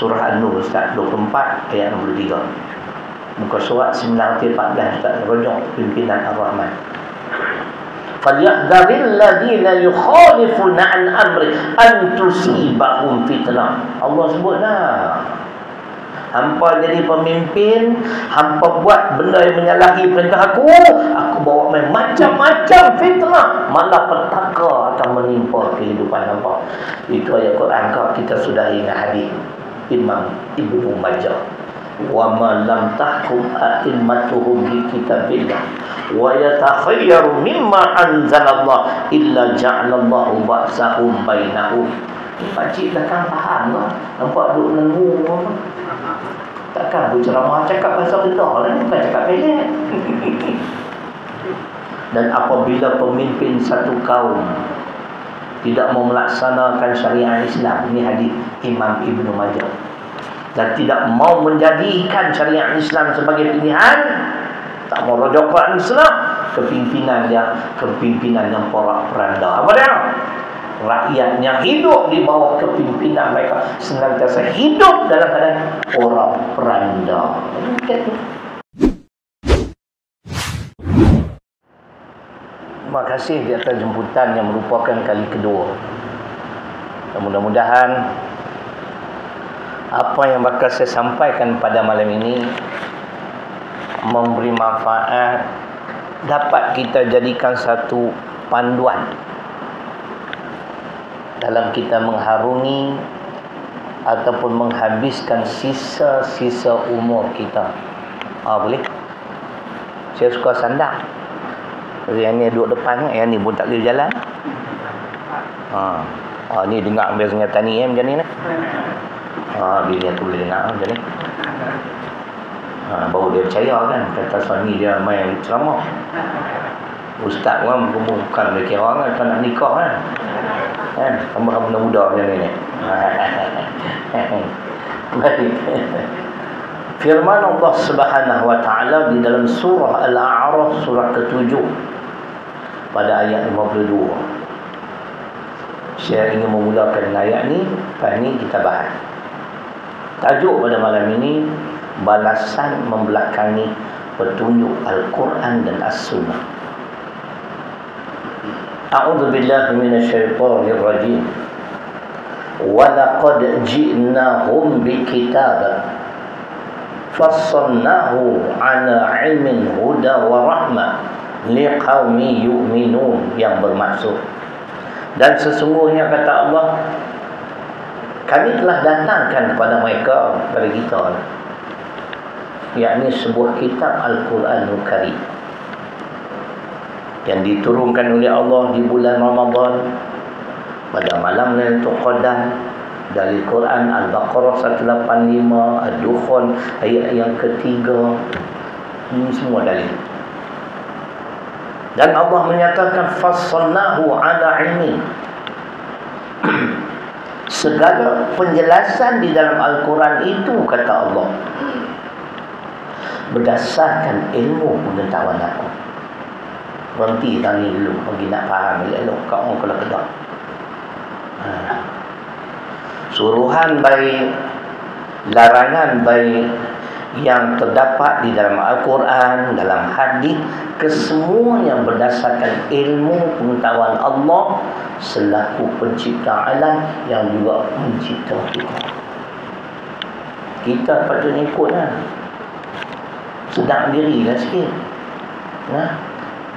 Surah An-Nur Ustaz 24 ayat 63. Muka surat 914 Ustaz Rojok pimpinan Ar-Rahman. Falyahdharil ladzina yukhalifuna an amri an tusibahum fitnah. Allah sebutlah, hampa jadi pemimpin, hampa buat benda yang menyalahi perintah aku bawa main macam-macam fitnah, malah petaka akan menimpa kehidupan hampa. Itu ayat Quran. Kita sudah ingat hadis Imam Ibnu Majah, wa ma lam tahkum a'immatuhum bi kitabillah wa yatakhayyaru mimma anzalallah illa ja'alallahu ba'sahum bainahum. Pakcik takkan faham lah, nampak duk nengung apa. Takkan berceramah cakap pasal benda lah, bukan cakap pendek. Dan apabila pemimpin satu kaum tidak mau melaksanakan syariat Islam, ini hadis Imam Ibnu Majah, dan tidak mau menjadikan syariat Islam sebagai pilihan, tak mau rujuk Quran Islam, kepimpinan dia kepimpinan yang porak-poranda. Apa dia? Rakyat yang hidup di bawah kepimpinan mereka senantiasa hidup dalam keadaan porak-poranda. Terima kasih di atas jemputan yang merupakan kali kedua. Dan mudah-mudahan apa yang bakal saya sampaikan pada malam ini memberi manfaat, dapat kita jadikan satu panduan dalam kita mengharungi ataupun menghabiskan sisa-sisa umur kita. Boleh? Saya suka sandak. Yang ni duduk depan, yang ni pun tak boleh jalan. Ni dengar biasanya tani macam ni. Bini aku boleh dengar macam ni. Baru dia percaya kan, kata suami dia main ceramah. Ustaz kan bukan dia kira kan, tak nak nikah kan. Tambah muda-muda macam ni. Baik. Firman Allah Subhanahu wa taala di dalam surah Al-A'raf surah ke-7 pada ayat 52. Saya ingin memulakan ayat ni, lepas ni kita bahas. Tajuk pada malam ini, balasan membelakangi petunjuk Al-Quran dan As-Sunnah. A'udzu billahi minasyaitonir rajim. Wa laqad ji'nahum bikitab fassalnahu ala ilmin huda wa rahmah liqaumi yu'minun, yang bermaksud, dan sesungguhnya kata Allah, kami telah datangkan kepada mereka, kepada kita, yakni sebuah kitab Al-Quranul Karim yang diturunkan oleh Allah di bulan Ramadan pada malam Lailatul Qadar, dari Quran Al-Baqarah 185, Ad-Dukhan ayat yang ketiga. Ini semua dalil. Dan Allah menyatakan fassalnahu ala ilmi. Segala penjelasan di dalam Al-Quran itu, kata Allah, berdasarkan ilmu pengetahuan aku. Berhenti tadi dulu bagi nak faham elok kau kalau kedak. Suruhan baik, larangan baik yang terdapat di dalam Al-Quran, dalam hadis, kesemuanya berdasarkan ilmu pengetahuan Allah selaku pencipta alam yang juga mencipta kita. Kita patutnya ikutlah. Sedang dirilah sikit.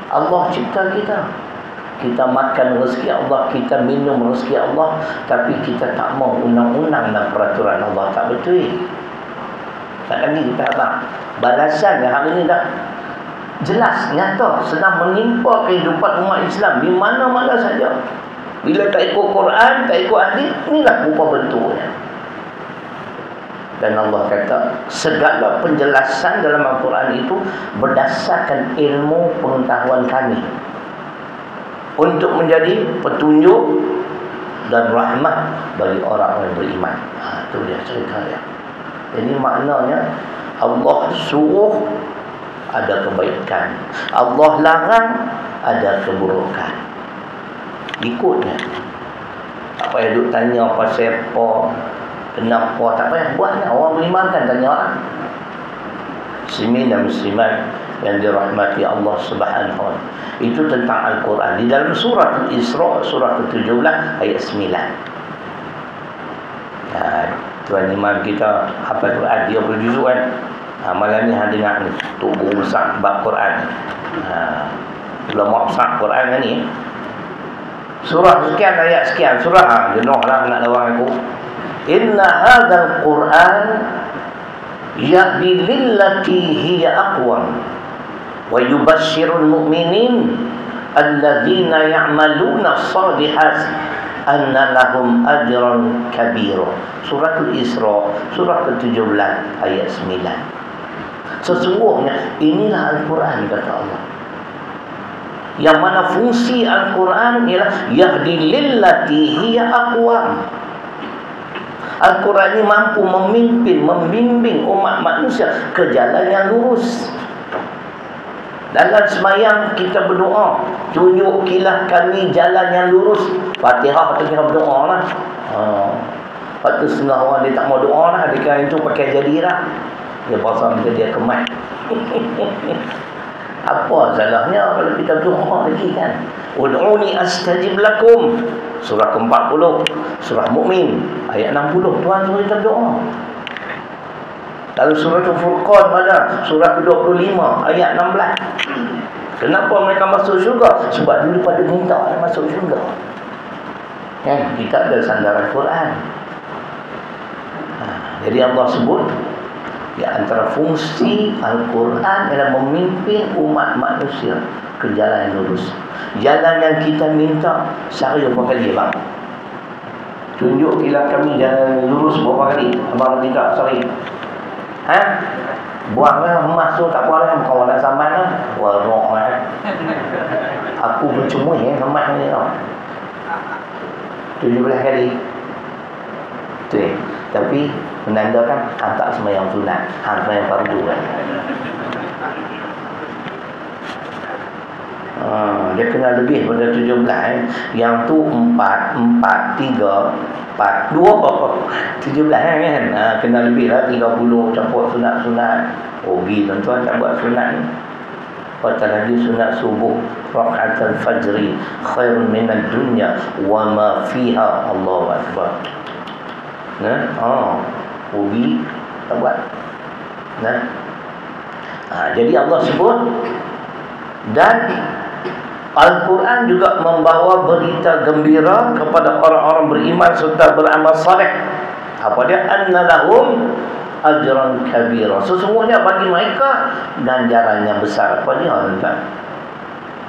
Allah cipta kita. Kita makan rezeki Allah, kita minum rezeki Allah, tapi kita tak mau undang-undang dan peraturan Allah. Tak betul. Tak ada kita apa. Balasan yang hari ini dah jelas, nyata, sedang menimpa kehidupan umat Islam di mana-mana saja. Bila tak ikut Quran, tak ikut hadis, inilah rupa bentuknya. Dan Allah kata, segala penjelasan dalam Al-Quran itu berdasarkan ilmu pengetahuan kami, untuk menjadi petunjuk dan rahmat bagi orang yang beriman. Itu dia cerita dia. Jadi maknanya Allah suruh ada kebaikan, Allah larang ada keburukan. Ikutnya. Tak payah duk tanya pasal apa, Kenapa tak payah buat ni? Orang beriman kan tanya orang. Muslimin dan muslimat yang dirahmati Allah Subhanahu wa taala. Itu tentang Al-Quran. Di dalam surah Al-Isra, surah ke-17 ayat 9. Tuan imam kita hafal Quran 30 juzuk kan. Malam ni hang dengar ni tok guru besar bab Quran. Ulama besar Quran ni. Surah sekian ayat sekian, surah jenuhlah nak lawang aku. Inna hadzal Quran yahdi lillati hiya aqwam wa yubashshirul mu'minin alladzina ya'maluna as-shalihat anna lahum ajran kabira. Surah Al-Isra, surah ke-17 ayat 9. Sesungguhnya inilah Al-Quran, kata Allah. Yang mana fungsi Al-Quran ialah yahdi lillati hiya aqwam. Al-Quran ini mampu memimpin, membimbing umat manusia ke jalan yang lurus. Dalam semayang kita berdoa, tunjukilah kami jalan yang lurus. Fatihah tu kita berdoa lah. Lepas tu setengah orang dia tak mau doa lah. Dia kata itu pakai jadilah. Dia pasang dia kemat. Apa salahnya kalau kita doa lagi kan? Ud'uni astajib lakum. Surah ke-40, surah Mukmin ayat 60. Tuhan suruh kita doa. Dalam surah Al-Furqan pada surah ke-25 ayat 16. Kenapa mereka masuk syurga? Sebab dulu pada minta masuk syurga. Kan? Kita ada sandaran Quran. Jadi Allah sebut di antara fungsi Al-Quran adalah memimpin umat manusia ke jalan yang lurus. Jalan yang kita minta sehari berapa kali bang? Tunjukilah kami jalan yang lurus berapa kali? Abang minta sehari. Buanglah emas tu tak boleh. Kau nak saman lah. Warok lah. Aku bercuma emas ni tau. 17 kali. Tu tapi menandakan hang tak sembahyang sunat, hang sembahyang fardu kan. Dia kena lebih pada 17 Yang tu 4, 3, 4, 2 17 kan. Kena lebih lah 30 campur sunat-sunat. Rugi tuan-tuan tak buat sunat ni. Patah lagi sunat subuh raka'atul fajri khairun minad dunya wa ma fiha. Allahu akbar. Rugi tak buat. Jadi Allah sebut, dan Al-Quran juga membawa berita gembira kepada orang-orang beriman serta beramal saleh. Apa dia? Anna lahum ajran kabira. Sesungguhnya bagi mereka ganjaran yang besar. Apa dia?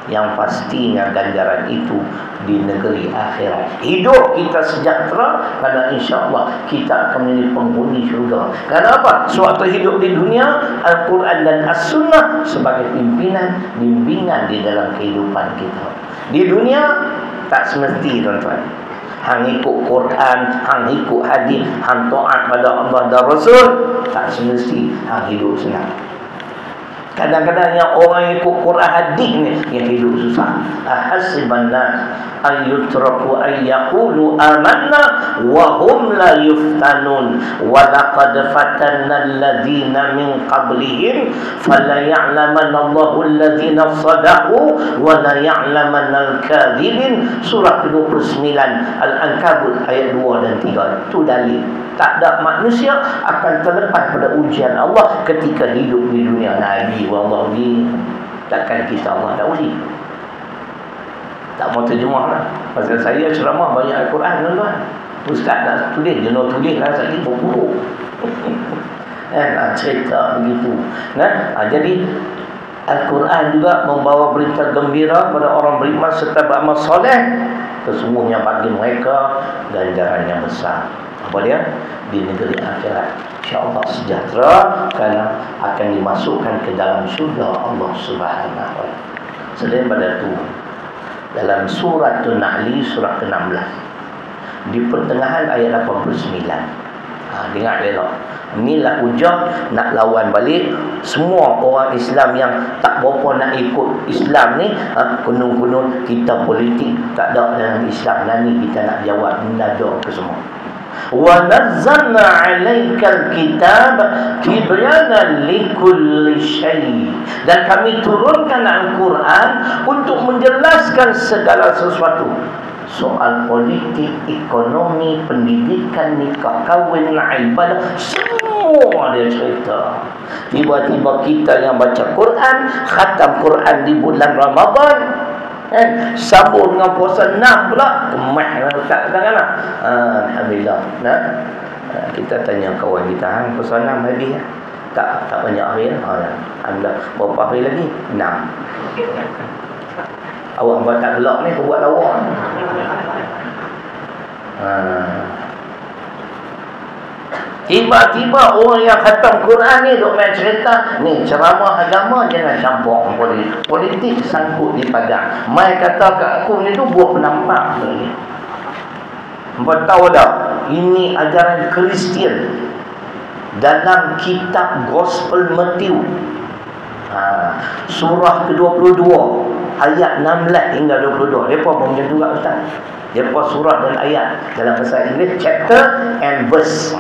Yang pastinya ganjaran itu di negeri akhirat. Hidup kita sejahtera kerana insya-Allah kita akan menjadi penghuni syurga. Kenapa? Suatu hidup di dunia, Al-Quran dan As-Sunnah sebagai pimpinan, bimbingan di dalam kehidupan kita. Di dunia tak semesti tuan-tuan. Hang ikut Quran, hang ikut hadis, hang taat pada Allah dan Rasul, tak semesti hang hidup senang. Kadang-kadang yang orang ikut Quran hadis ni yang hidup susah. Ahasiban nas an yutraku an yaqulu amanna wa hum la yuftanun wa laqad fatanna alladhina min qablihim fala ya'lamanna Allahu alladhina sadaqu wa la ya'lamanna al-kadhibin. Surah ke-29 Al-Ankabut ayat 2 dan 3. Itu dalil tak ada manusia akan terlepas pada ujian Allah ketika hidup di dunia. Nabi wallah ni takkan kita Allah tak uji. Tak mau terjemah lah. Pasal saya ceramah banyak Al-Quran tuan-tuan. Ustaz nak tulis, dia nak tulis lah sakit berpuluh. Cerita begitu. Jadi Al-Quran juga membawa berita gembira kepada orang beriman serta beramal soleh. Sesungguhnya bagi mereka ganjaran yang besar. Apa dia? Di negeri akhirat insya-Allah sejahtera kerana akan dimasukkan ke dalam syurga Allah Subhanahu wa taala. Selain pada itu, dalam surah An-Nahl surah ke-16 di pertengahan ayat 89. Dengar elok. Inilah hujah nak lawan balik semua orang Islam yang tak berapa nak ikut Islam ni. Kuno-kuno kita politik tak ada dalam Islam. Dan ni kita nak jawab mendadak ke semua. Wa nazzalna 'alaikal kitab tibyanan likulli syai'. Dan kami turunkan Al-Quran untuk menjelaskan segala sesuatu. Soal politik, ekonomi, pendidikan, nikah, kahwin, ibadah, semua dia cerita. Tiba-tiba kita yang baca Quran, khatam Quran di bulan Ramadan, sambung dengan puasa 6 pula, kemah tak kan? Alhamdulillah. Kita tanya kawan kita, hang puasa 6 habis tak banyak hari Alhamdulillah. Berapa hari lagi? 6. Awak buat tak gelak ni, kau buat lawak. Tiba-tiba orang yang khatam Quran ni duk main cerita, ni ceramah agama jangan campur politik sangkut di padang. Mai kata kat aku ni tu buat penampak ni. Hangpa tahu tak? Ini ajaran Kristian dalam kitab Gospel Matthew. Surah ke-22 ayat 16 hingga 22. Depa pun macam tu juga ustaz. Depa surah dan ayat dalam bahasa Inggeris chapter and verse.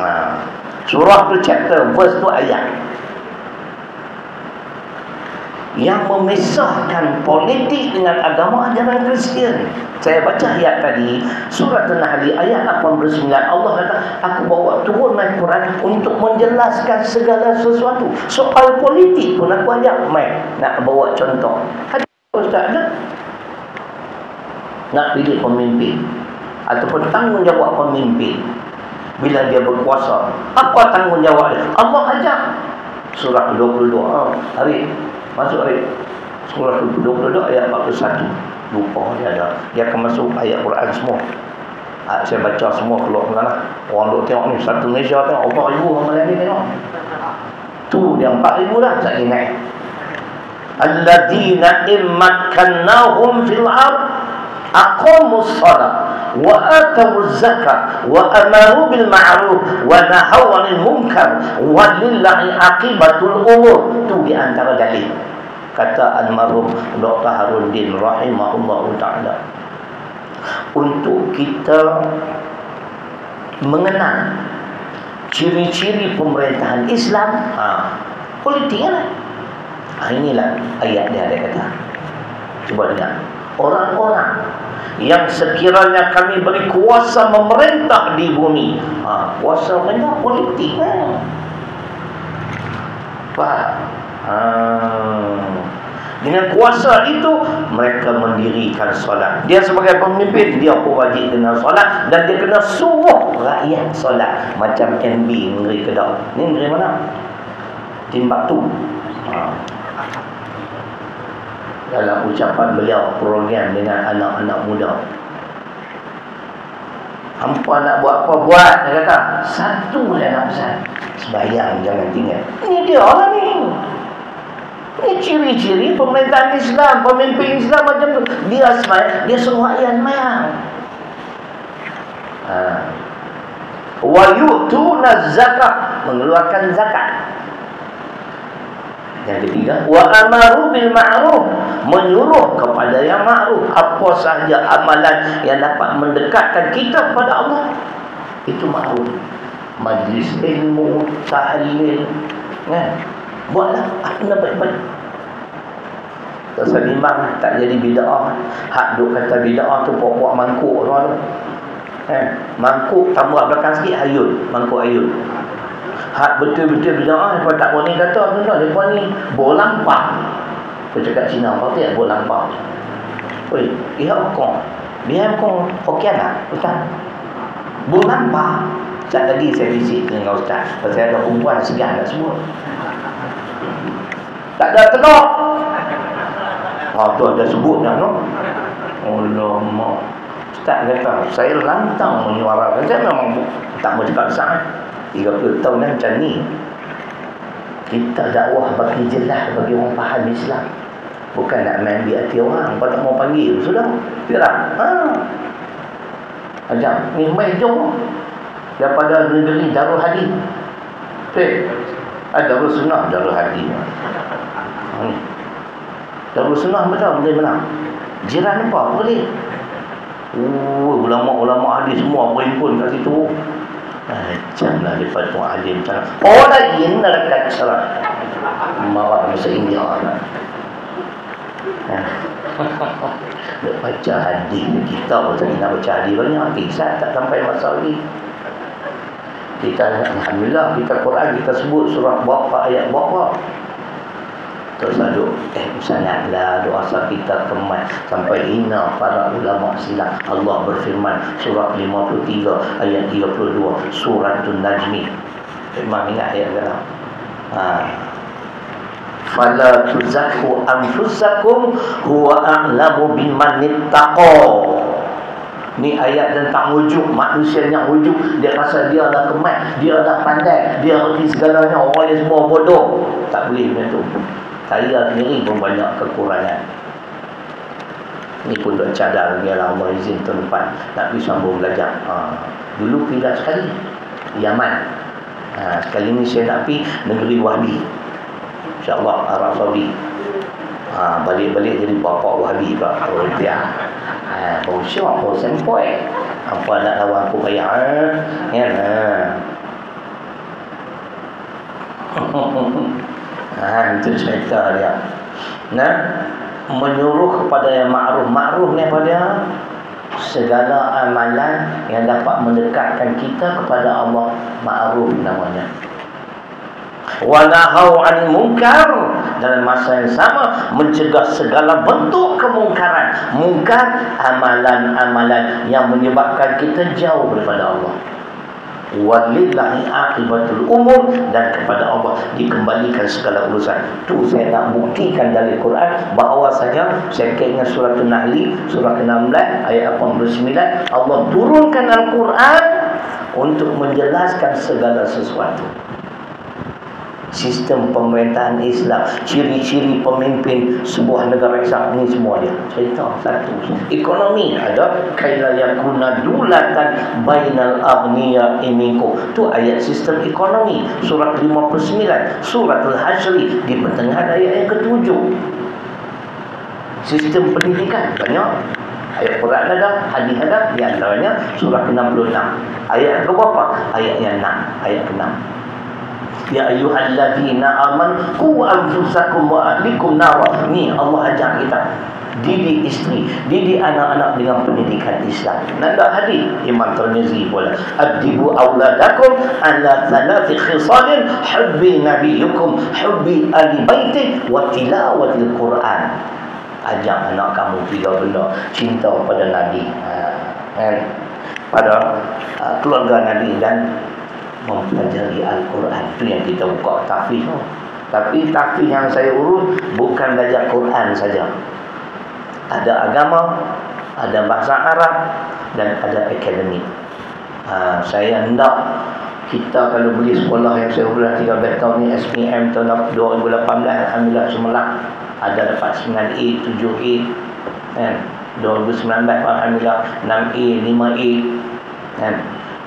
Surah tu chapter, verse tu ayat. Yang memisahkan politik dengan agama ajaran Kristian. Saya baca ayat tadi, surah An-Nahl ayat 89. Allah kata, aku bawa turun Al-Quran untuk menjelaskan segala sesuatu. Soal politik pun aku ajak mai nak bawa contoh. Ada ustaz ada nak pilih pemimpin ataupun tanggungjawab pemimpin bila dia berkuasa, apa tanggungjawab dia? Allah ajak. Surah 22. Hari masuk hari surah 22 ayat 41. Lupa dia ada. Dia akan masuk ayat Quran semua. Saya baca semua keluar mana. Orang duk tengok ni satu Malaysia tengok 4,000 orang ni tengok. Tu dia 4,000 dah tak naik. Alladzina immakannahum fil ard aqamus shalah wa atawuz zakat wa amaru bil ma'ruf wa nahaw 'anil munkar walillahi aqibatul umur. Tu di antara dalil kata almarhum Dr. Haruddin rahimahullahu taala untuk kita mengenal ciri-ciri pemerintahan Islam. Politik kan? Inilah ayat dia kata. Cuba dengar. Orang-orang yang sekiranya kami beri kuasa memerintah di bumi. Kuasa memerintah politik kan? Dengan kuasa itu mereka mendirikan solat. Dia sebagai pemimpin, dia pun wajib kena solat dan dia kena suruh rakyat solat. Macam NB Negeri Kedah. Ni negeri mana? Timbuktu. Dalam ucapan beliau program dengan anak-anak muda, hampa nak buat apa buat, dia kata. Satu dia nak pesan, sembahyang jangan tinggal. Ini dia lah ni. Ini ciri-ciri pemerintahan Islam, pemimpin Islam macam tu. Dia sembahyang, dia suruh rakyat sembahyang. Wa yu'tuna zakat, mengeluarkan zakat. Yang ketiga, wa amaru bil ma'ruf, menyuruh kepada yang ma'ruf. Apa sahaja amalan yang dapat mendekatkan kita kepada Allah, itu ma'ruf. Majlis ilmu, tahlil, kan? Buatlah apa nak baik-baik. Terselimang tak jadi bid'ah. Hak duk kata bid'ah tu pokok mangkuk semua tu. Mangkuk tambah belakang sikit hayul, mangkuk hayul. Hak betul-betul bid'ah depa tak boleh kata tuan-tuan, depa ni bolampah. Kau cakap Cina apa tu ya bolampah. Oi, ihak kong. Biar kong Hokkien lah, ustaz. Bolampah. Sekejap lagi saya visit dengan ustaz. Pasal ada perempuan segan nak semua. Tak ada tenok. Tu ada sebut dah no. Alamak. Ustaz kata, saya lantang menyuarakan. Saya memang tak mau cakap besar. 30 tahun dah macam ni. Kita dakwah bagi jelas bagi orang faham Islam. Bukan nak main di hati orang. Kau tak mau panggil, sudah. Tidak. Macam ni main jom. Daripada negeri Darul Hadith. Darul Sunnah, Darul Hadith. Darul Sunnah betul boleh menang. Jiran apa boleh. Ulama-ulama hadis semua berhimpun kat situ. Macamlah lepas tu alim cakap, oh lagi neraka cerah. Marah bahasa India lah. Nak baca hadis kita pun tak nak baca hadis banyak. Kisah tak sampai masa lagi. Kita alhamdulillah kita Quran kita sebut surah berapa ayat berapa. Terus aduk sangatlah doa kita kemat sampai hina para ulama silam. Allah berfirman surah 53 ayat 32 suratul najmi. Memang ingat ayat dalam. Fala tuzakku anfusakum huwa a'lamu biman ittaqa. Ni ayat tentang wujud manusia yang wujud. Dia rasa dia dah kemat, dia dah pandai, dia erti segalanya. Orang yang semua bodoh. Tak boleh macam tu. Saya sendiri pun banyak kekurangan. Ni pun dah cadang. Biarlah Allah izin tahun depan nak pergi sambung belajar. Dulu pindah sekali Yaman. Sekali ni saya nak pergi negeri Wahbi, InsyaAllah Arab Saudi. Balik-balik jadi bapa Wahbi pula. Oh dia. Baru syok, baru sempoi. Apa nak lawan aku payah. Itu cerita dia. Menyuruh kepada yang ma'ruf. Ma'ruf ni apa dia? Segala amalan yang dapat mendekatkan kita kepada Allah. Ma'ruf namanya. Wa nahau 'anil munkar, dalam masa yang sama mencegah segala bentuk kemungkaran. Mungkar amalan-amalan yang menyebabkan kita jauh daripada Allah. Walillahi aqibatul umur, dan kepada Allah dikembalikan segala urusan. Tu saya nak buktikan dari Quran bahawa saja saya ingat surah An-Nahl surah ke-16 ayat 89 Allah turunkan Al-Quran untuk menjelaskan segala sesuatu. Sistem pemerintahan Islam, ciri-ciri pemimpin sebuah negara Islam, ini semua dia cerita satu. Ekonomi ada kaila yakuna dulatan bainal aghniya minkum, tu ayat sistem ekonomi surah 59 surah Al-Hasyr di pertengahan ayat yang ke-7. Sistem pendidikan banyak ayat Quran ada, hadis ada, di antaranya surah ke-66 ayat ke berapa? Ayat yang 6, ayat ke-6. Ya ayyuhalladzina amanu qu anfusakum wa ahlikum nara. Ni Allah ajak kita didik isteri, didik anak-anak dengan pendidikan Islam. Nada hadis Imam Tirmizi pula, adibu auladakum ala thalathi khisalin hubbi nabiyukum hubbi ahli baiti wa tilawatil Quran. Ajak anak kamu tiga benda: cinta pada Nabi, pada keluarga Nabi, dan mempelajari Al-Quran. Itu yang kita buka tahfiz tu. Tapi tahfiz yang saya urus bukan belajar Quran saja. Ada agama, ada bahasa Arab, dan ada akademik. Saya hendak kita kalau beli sekolah yang saya urus 13 tahun ni, SPM tahun 2018, alhamdulillah cemerlang. Ada dapat 9A, 7A, 2019 alhamdulillah 6A, 5A, kan.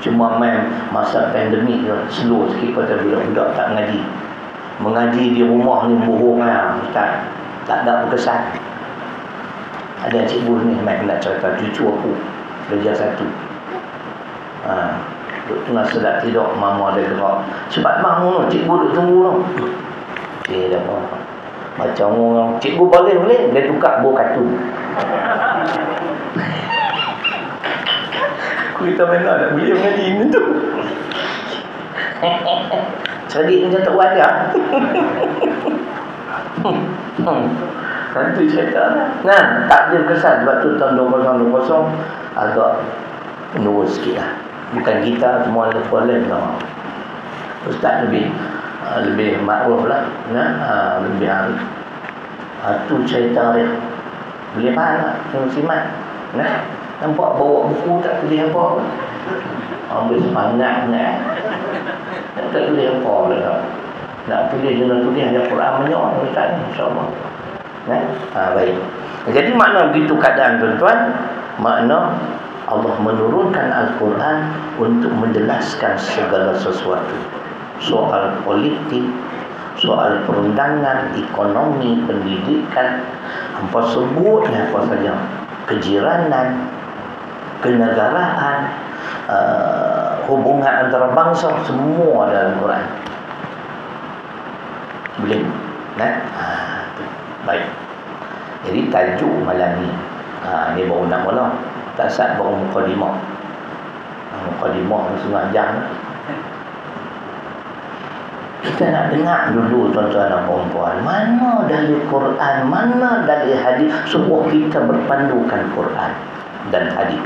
Cuma main masa pandemik je, slow sikit kata budak-budak tak mengaji. Mengaji di rumah ni bohong lah ustaz, tak ada berkesan. Ada cikgu ni main nak cerita, cucu aku belajar satu, duk tengah sedap tidur, mama ada gerak, cepat bangun, cikgu duk tunggu tau. Dah apa macam orang cikgu boleh dia tukar buah kartun. Kita mana nak beli mengaji ni tu. Cerdik macam tak wajar. Tentu cerita lah. Tak ada kesan. Sebab tu tahun 2020 agak menurun sikit lah. Bukan kita, semua lepas lain lah. Ustaz lebih makruf lah. Lebih arif. Tu cerita dia. Boleh faham tak? Musimat. Nampak bawa buku tak tulis apa. Ambil semangat nak. Tak tulis apa lah. Nak tulis je nak tulis hanya Quran banyak ustaz ni, insya-Allah. Baik. Jadi makna begitu keadaan tuan-tuan, makna Allah menurunkan Al-Quran untuk menjelaskan segala sesuatu. Soal politik, soal perundangan, ekonomi, pendidikan, apa sebutnya apa saja, kejiranan, kenegaraan, hubungan antara bangsa, semua dalam Quran. Boleh? Baik. Jadi tajuk malam ni, ni baru nak mula. Tak sat baru mukadimah. Mukadimah setengah jam. Kita nak dengar dulu tuan-tuan dan puan-puan, mana dari Quran, mana dari hadis, semua kita berpandukan Quran dan hadis.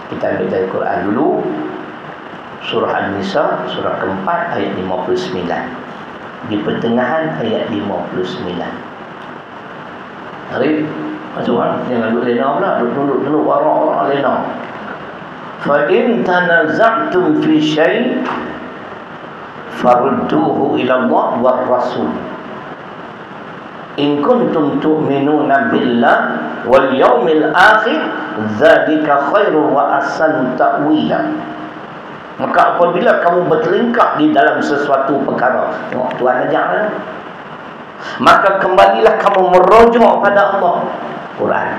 Kita ambil dari Quran dulu, surah An-Nisa, surah keempat, ayat 59. Di pertengahan ayat 59. Arif, masuk kan? Jangan duduk lena pula, duduk warak-warak lena. Fa in tanaza'tum fi syai' farudduhu ila Allah war Rasul. In kuntum tu'minuna billah wal yawmil akhir, dzalika khairun wa ahsanu ta'wila. Maka apabila kamu bertelingkah di dalam sesuatu perkara, tengok Tuhan ajar, maka kembalilah kamu merujuk pada Allah, Quran.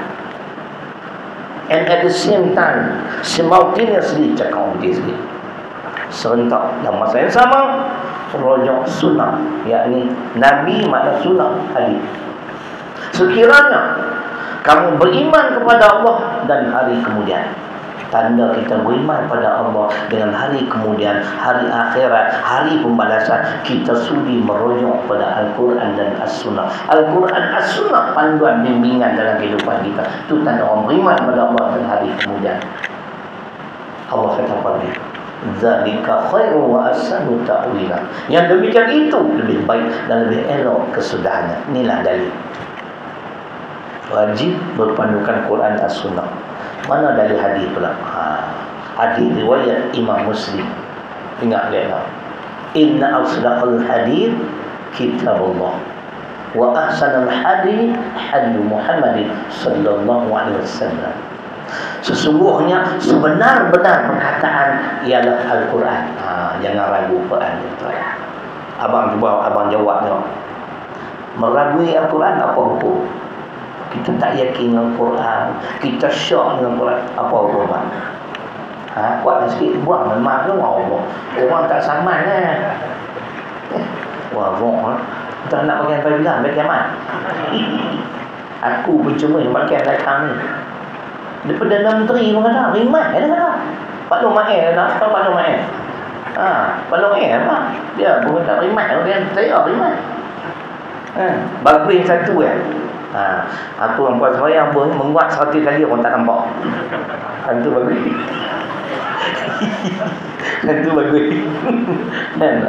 And at the same time, simultaneously, cakap sikit, serentak dalam masa yang sama, rujuk sunnah, yakni Nabi makna sunnah hadis. Sekiranya kamu beriman kepada Allah dan hari kemudian, tanda kita beriman pada Allah dengan hari kemudian, hari akhirat, hari pembalasan, kita sudi merujuk pada Al-Quran dan As-Sunnah. Al-Quran, As-Sunnah, panduan bimbingan dalam kehidupan kita. Itu tanda orang beriman pada Allah dan hari kemudian. Allah kata pada zalika khairu wa ahsanu ta'wila. Yang demikian itu lebih baik dan lebih elok kesudahannya. Inilah dalil. Wajib berpandukan Quran As-Sunnah. Mana dari hadis pula? Hadis riwayat Imam Muslim. Ingat lihatlah. Inna asdaqal hadis kitabullah wa ahsanal hadis hadis Muhammadin sallallahu alaihi wasallam. Sesungguhnya sebenar-benar perkataan ialah Al-Quran. Jangan ragu Quran. Abang jawab. Meragui Al-Quran apa hukum? Kita tak yakin dengan Quran, kita syak dengan Quran, apa hukum? Kuatlah sikit, buang lemah tu Allah. Orang tak saman Wah, wrong. Kita nak pakai sampai bila? Sampai kiamat. Aku percuma yang pakai datang ni. Dia Perdana Menteri pun kata, rimat dia kata. Pak Nur Mail kata, Pak Nur Mail. Pak Nur Mail apa? Dia pun kata rimat, dia saya rimat. Bagus satu aku orang puas sembahyang pun menguat 100 kali orang tak nampak. Itu bagus. Itu bagus. Dan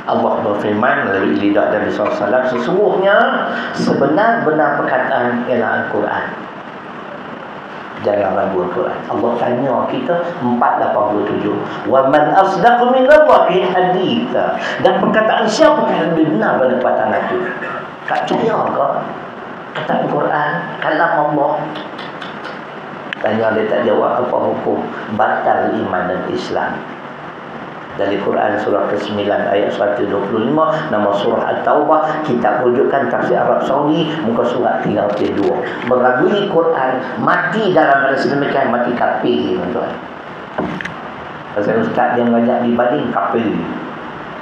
Allah berfirman melalui lidah Nabi SAW, sesungguhnya sebenar-benar perkataan ialah Al-Quran. Jangan ragu Al-Quran. Allah tanya kita 487. Wa man asdaqu minallahi haditha. Dan perkataan siapa yang lebih benar pada perkataan aku? Tak percaya ke? Kata Al-Quran, kalam Allah. Tanya dia tak jawab, apa hukum? Batal iman dan Islam. Dari Quran surah ke-9 ayat 125, nama surah At-Taubah, kitab rujukan tafsir Arab Saudi, muka surat 32. Meragui Quran, mati dalam pada sedemikian, mati kafir, tuan-tuan. Pasal ustaz dia mengajak dibanding kafir.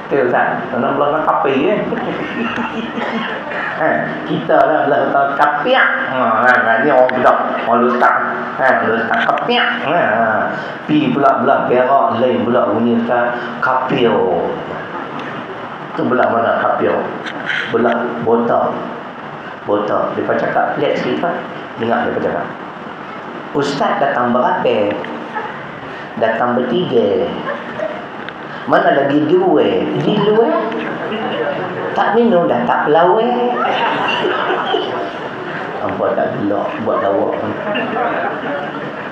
Betul Ustaz? Nak belakang kafir kita lah belakang kafir. Ni orang budak, orang ustaz. Ustaz kafir. Pi pula belah Perak, lain pula bunyi Ustaz kafir. Tu belah mana kafir? Belah Bota. Dia cakap pelik sikit kan? Dengar dia cakap. Ustaz datang berapa? Datang bertiga. Mana lagi dua? Tak minum dah tak pelawai. Hampa tak gelak buat lawak.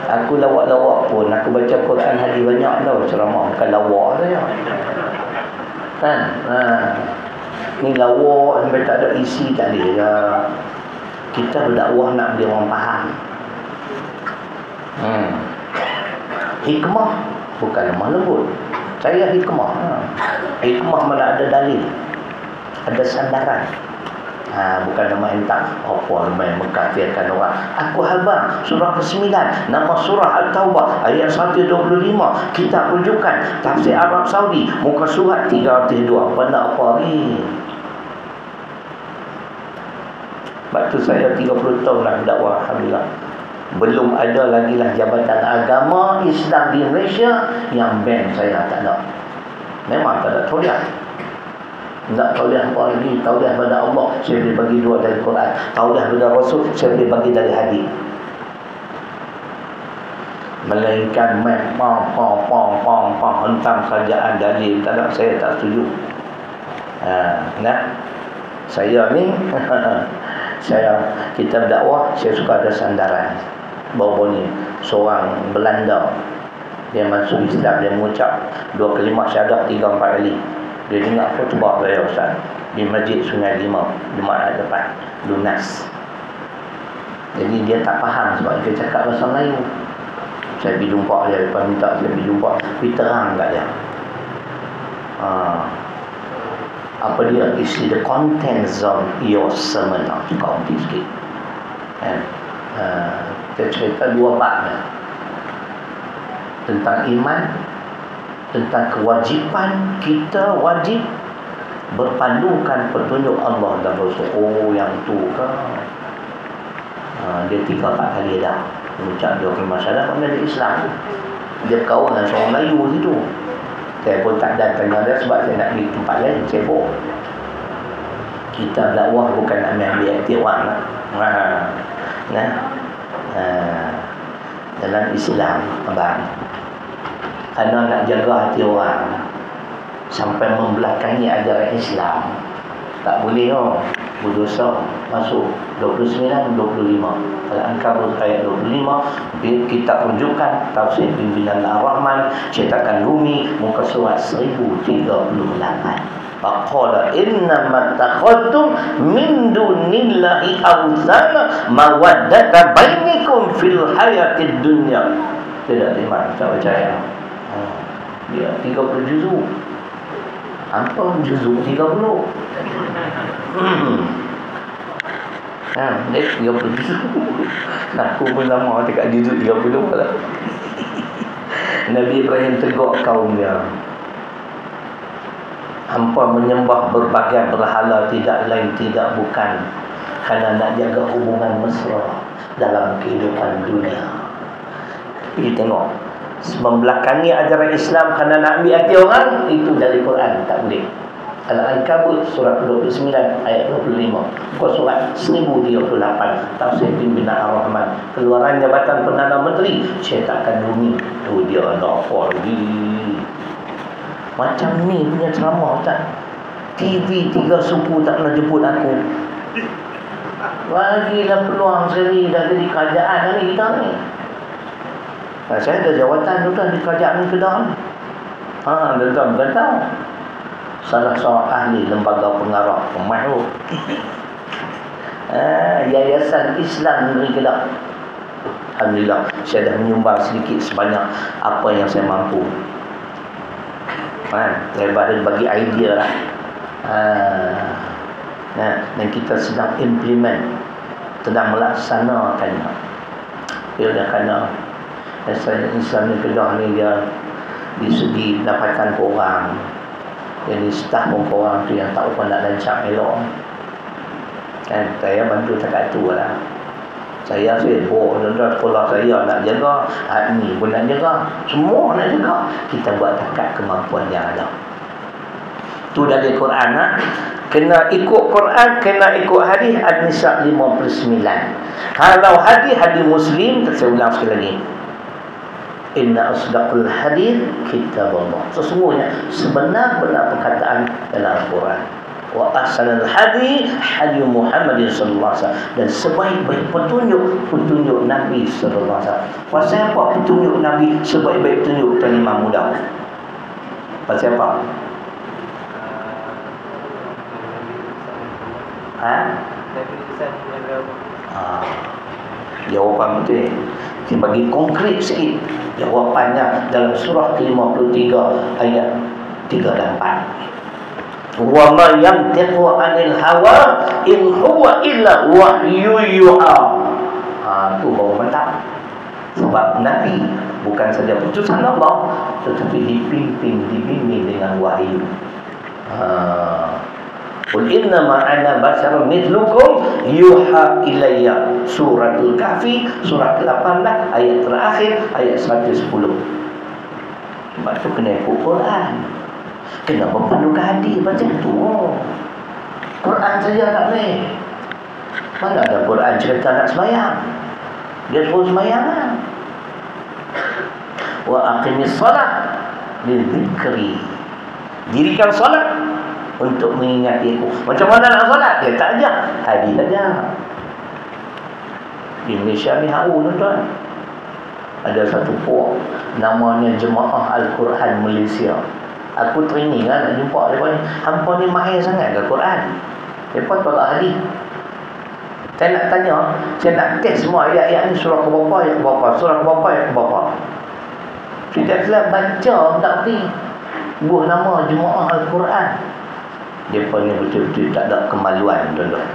Aku lawak-lawak pun, aku baca Quran hadis banyak tau, ceramah bukan lawak saja. Kan? Ni lawak sampai tak ada isi tak boleh lah. Kita berdakwah nak dia orang faham. Hikmah bukan lemah lembut. Saya hikmah. Hikmah mana ada dalil, ada sandaran. Bukan nama entah apa main mengkafirkan orang. Aku habar surah ke-9, nama surah At-Taubah ayat 125. Kita rujukan tafsir Arab Saudi muka surat 302. Pada apa ni? Sebab tu saya 30 tahun lah dakwah, alhamdulillah. Belum ada lagi lah jabatan agama Islam di Malaysia yang ban saya, tak ada. Memang tak ada tauliah. Tak tauliah apa lagi? Tauliah pada Allah, saya boleh bagi 2 dari Quran. Tauliah pada Rasul, saya boleh bagi dari hadis. Melainkan hentam kerajaan dalil, tak ada, saya tak setuju. Saya ni kita berdakwah, saya suka ada sandaran. Baru ni seorang Belanda, dia masuk Islam, dia mengucap 2 kalimat syahadah 3-4 kali. Dia dengar khutbah saya Ustaz di Masjid Sungai Limau, Jumaat depan, lunas. Jadi dia tak faham sebab dia cakap bahasa Melayu. Saya pergi jumpa dia, lepas minta saya pergi jumpa, pergi terang kat dia. Apa dia? Isi the contents of your sermon. Kau pergi sikit. Dia cerita 2 bab tentang iman, tentang kewajipan kita wajib berpandukan petunjuk Allah dan Rasul. Yang tu kan. Dia 3-4 kali dah mengucap 2 kalimat syahadat dari Islam. Dia kawan dengan seorang Melayu situ. Saya pun tak datang dia sebab saya nak pergi tempat lain, sibuk. Kita dakwah bukan nak ambil hati orang lah. Dalam Islam, abang, kerana nak jaga hati orang sampai membelakangi ajaran Islam, tak boleh berdosa. Masuk 29-25 Al-Ankabut ayat 25. Kita rujukan tafsir pimpinan Ar-Rahman cetakan Rumi muka surat 1038. Faqala innama takhadtum min dunillahi awthana mawaddata bainikum fil hayatid dunya. Tidak iman, tak percaya. Dia 30 juzuk. Apa juzuk 30? Dia 30 juzuk. Aku pun lama dekat juzuk 30 pula. Nabi Ibrahim tegur kaum dia. Hampa menyembah berbagai berhala tidak lain tidak bukan kerana nak jaga hubungan mesra dalam kehidupan dunia. Pergi tengok, membelakangi ajaran Islam kerana nak ambil hati orang, itu dari Quran, tak boleh. Al-Ankabut surat 29 ayat 25. Muka surat 1038 tafsir pimpinan Ar-Rahman, keluaran jabatan Perdana Menteri cetakan Rumi. Tu dia nak apa lagi. Macam ni punya ceramah Ustaz. TV 3 suku tak pernah jemput aku. Bagilah peluang sendiri dah jadi kerajaan ni kita ni. Saya ada jawatan tu kan di kerajaan Kedah ni. Bukan tahu. Salah seorang ahli lembaga pengarah pemahru. Yayasan Islam Negeri Kedah. Alhamdulillah, saya dah menyumbang sedikit sebanyak apa yang saya mampu. Saya bagi idea lah. Dan kita sedang implement, sedang melaksanakannya. Dia kerana Islam ni Kedah ni dia di segi pendapatan korang, jadi staf pun korang tu yang tak apa nak lancang elok kan. Saya bantu cakap tu lah. Saya sibuk tuan-tuan, sekolah saya nak jaga, ni pun nak jaga, semua nak jaga. Kita buat takat kemampuan yang ada. Tu dari Quran. Kena ikut Quran, kena ikut hadis. An-Nisa 59. Kalau hadis Muslim, saya ulang sekali lagi. Inna asdaqul hadis kitabullah. Sesungguhnya sebenar-benar perkataan dalam Quran. Wa ahsanul hadi hadi Muhammadin sallallahu alaihi wasallam, dan sebaik-baik petunjuk Nabi sallallahu alaihi wasallam. Pasal apa petunjuk Nabi sebaik-baik petunjuk tuan imam muda? Pasal apa? Jawapan betul. Kita bagi konkret sikit. Jawapannya dalam surah ke-53 ayat 3 dan 4. Wa ma yantiqu 'anil hawa in huwa illa wahyu yuha. Tu baru mantap. Sebab Nabi bukan saja putusan Allah, tetapi dibimbing dengan wahyu. Qul innama ana basharun mithlukum yuha ilayya. Suratul Kahfi, surah ke-18, ayat terakhir, ayat 110. Sebab tu kena ikut Quran. Kena berpandu ke hati macam tu. Quran saja tak boleh. Mana ada Quran cerita nak sembahyang? Dia suruh sembahyang lah. Wa aqimis salat lidzikri. Dirikan solat untuk mengingati aku. Macam mana nak solat? Dia tak ajar. Hadis aja. Di Malaysia ni tuan-tuan, ada satu puak namanya Jemaah Al-Quran Malaysia. Aku training lah nak jumpa mereka ni. Hampa ni mahir sangat ke Quran. Mereka tolak hadis. Saya nak tanya, saya nak test semua ayat-ayat ni, surah ke berapa, ayat ke berapa, surah ke berapa, ayat ke berapa. Tidak silap baca tak ni. Buah nama Jemaah Al-Quran. Mereka ni betul-betul tak ada kemaluan, tuan-tuan.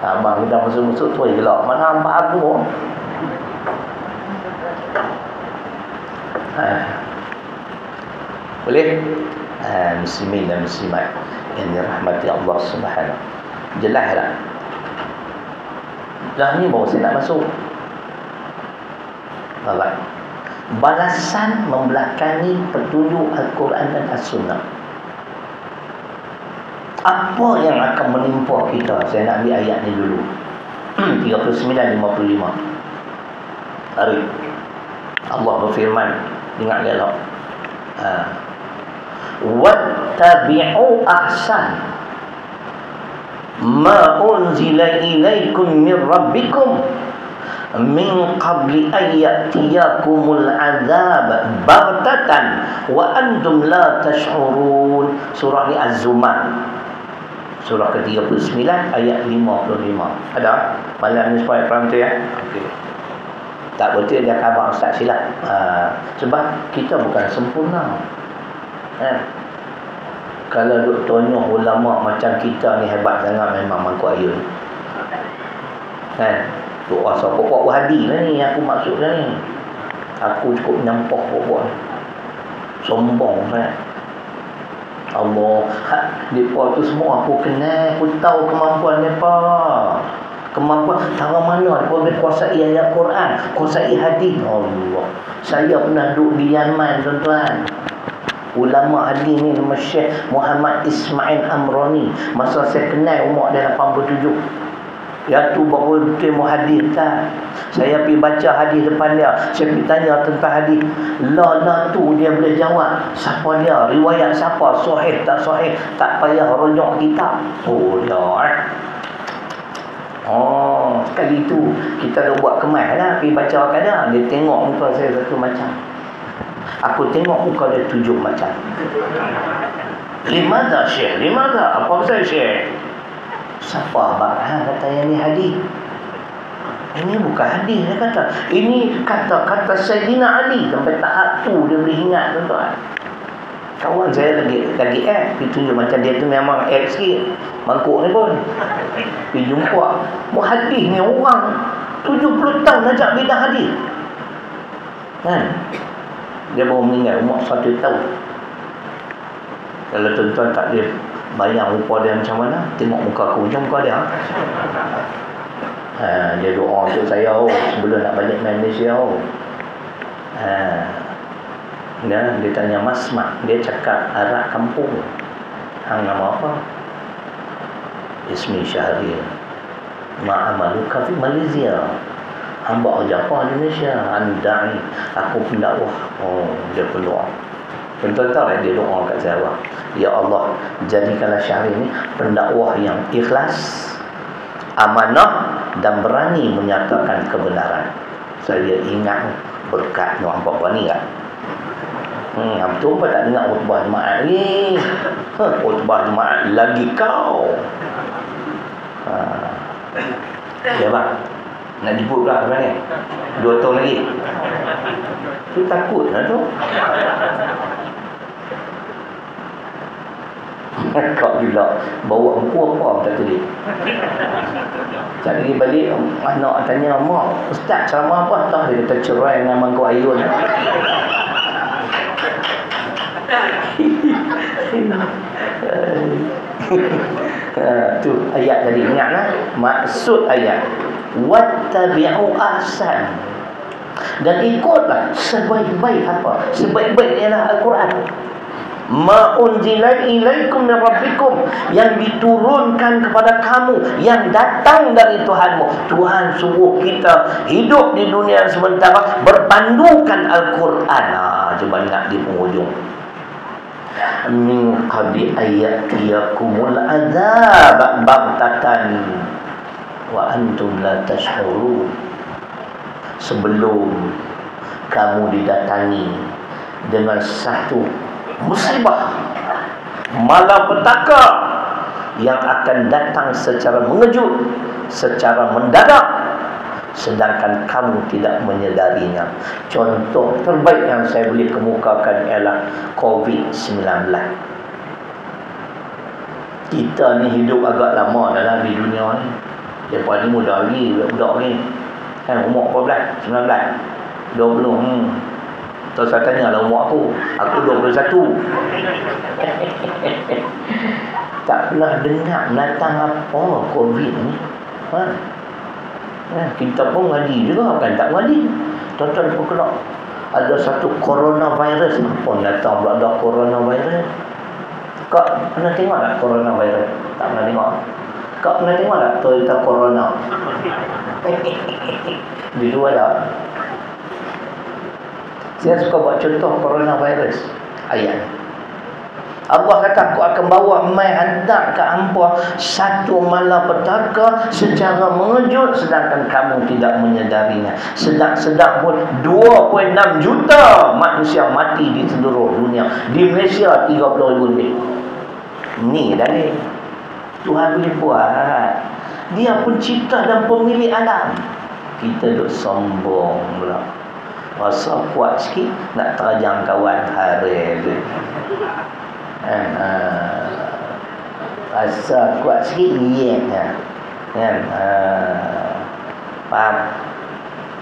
Abang kita masuk-masuk tu gelap. Mana nampak aku? Boleh? Muslimin dan muslimat yang dirahmati Allah Subhanahu. Jelas tak? Dah ni baru saya nak masuk. Baik. Balasan membelakangi petunjuk Al-Quran dan As-Sunnah. Apa yang akan menimpa kita? Saya nak ambil ayat ni dulu. 39-55. Tarik. Allah berfirman, ingat elok. Wattabi'u ahsan ma unzila ilaikum min rabbikum min qabli an ya'tiyakumul azab baghtatan wa antum la tash'urun. Surah ni Az-Zumar, surah ke-39 ayat 55. Ada malam ni supaya faham tu ya. Okey. Tak betul dia khabar ustaz silap. Sebab kita bukan sempurna. Kalau duk tanya ulama macam kita ni hebat sangat, memang mangkuk ayun. Duk rasa pokok wahdi lah ni aku maksudnya ni. Aku cukup nyampak pokok ni. Sombong sangat. Allah, mereka tu semua aku kenal, aku tahu kemampuan mereka. Kemampuan cara mana mereka boleh kuasai ayat Quran, kuasai hadis. Allah, saya pernah duduk di Yaman, tuan-tuan. Ulama hadis ni nama Syekh Muhammad Ismail Amrani. Masa saya kenal umur dia 87. Ya tu baru ilmu hadis tak. Saya pergi baca hadis depan dia. Saya pergi tanya tentang hadis. La tu dia boleh jawab. Siapa dia? Riwayat siapa? Sahih tak sahih? Tak payah rujuk kitab. Oh dia. Sekali tu kita dah buat kemas lah. Pergi baca kadang. Dia tengok muka saya satu macam. Aku tengok muka dia 7 macam. Limada Syekh? Limada? Apa pasal Syekh? Siapa abang? Kata yang ni hadis. Ini bukan hadis dia kata. Ini kata Sayyidina Ali. Sampai tahap tu dia boleh ingat, tuan-tuan. Kawan saya lagi pergi tunjuk macam dia tu memang sikit. Mangkuk ni pun pergi jumpa muhadis ni, orang 70 tahun ajak bidang hadis. Dia baru meninggal umur 1 tahun. Kalau tuan-tuan tak dia bayang rupa dia macam mana, tengok muka aku macam muka dia. Dia doa untuk saya sebelum nak balik main Malaysia. Dia tanya Mas Mak, dia cakap arah kampung. Hang nama apa? Ismi Syahrir. Ma'amaluka fi Malaysia. Hamba kerja apa di Malaysia? Andai aku pendakwah. Dia berdoa. Tuan-tuan tahu dia doa kat saya, ya Allah, jadikanlah Syahrir ni pendakwah yang ikhlas, amanah dan berani menyatakan kebenaran. Saya ingat berkat nampak apa ni kan. Betul apa tak dengar khutbah jemaat ni? Khutbah jemaat lagi kau. Ya bang. Nak jemput pula macam ni 2 tahun lagi. Tu takut lah tu. Kau pula bawa buku apa tak tulis. Sekali balik anak tanya, mak, ustaz sama apa? Tak, dia kata cerai dengan mangkuk ayun. Tu ayat tadi, ingatlah maksud ayat wattabi'u ahsan, dan ikutlah sebaik-baik apa? Sebaik-baik ialah Al-Quran. Ma unzila ilaikum min rabbikum, yang diturunkan kepada kamu, yang datang dari Tuhanmu. Tuhan suruh kita hidup di dunia sementara berpandukan Al-Quran. Cuba ingat di penghujung, min qabli ayatiyakumul azab baghtatan wa antum la tash'urun, sebelum kamu didatangi dengan satu musibah malapetaka yang akan datang secara mengejut, secara mendadak, sedangkan kamu tidak menyedarinya. Contoh terbaik yang saya boleh kemukakan ialah COVID-19. Kita ni hidup agak lama dalam di dunia ni. Depa ni muda lagi, budak ni. Kan umur berapa? 19, 20. Terus saya tanya lah umur aku 21. Tak pernah dengar datang apa COVID ni. Kita pun ngaji juga, kan tak ngaji. Tuan-tuan pun kena ada satu coronavirus. Apa datang pula ada coronavirus? Kau pernah tengok tak coronavirus? Tak pernah tengok. Kau pernah tengok tak Toyota Corona? Di luar tak? Saya suka buat contoh coronavirus ayat. Allah kata, aku akan bawa mai hantar ke hampa satu malapetaka secara mengejut, sedangkan kamu tidak menyedarinya. Sedang-sedang pun 2.6 juta manusia mati di seluruh dunia. Di Malaysia 30,000 lebih. Ni dari Tuhan boleh buat. Dia pencipta dan pemilik alam. Kita duk sombong pula. Rasa kuat sikit nak terajang kawan hari tu. Rasa kuat sikit niat kan. Faham?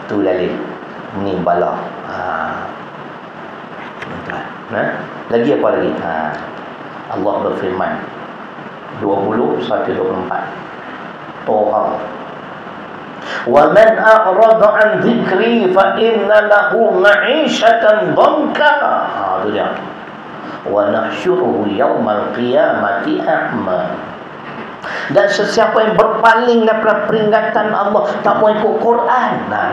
Tu dalil. Ni bala. Lagi apa lagi? Allah berfirman 20:124 Toha, wa man a'rada an dhikri fa inna lahu ma'ishatan dhanka. Itu dia. Wa nahsyuruhu yaumal qiyamati a'ma. Dan sesiapa yang berpaling daripada peringatan Allah, tak mau ikut Quran,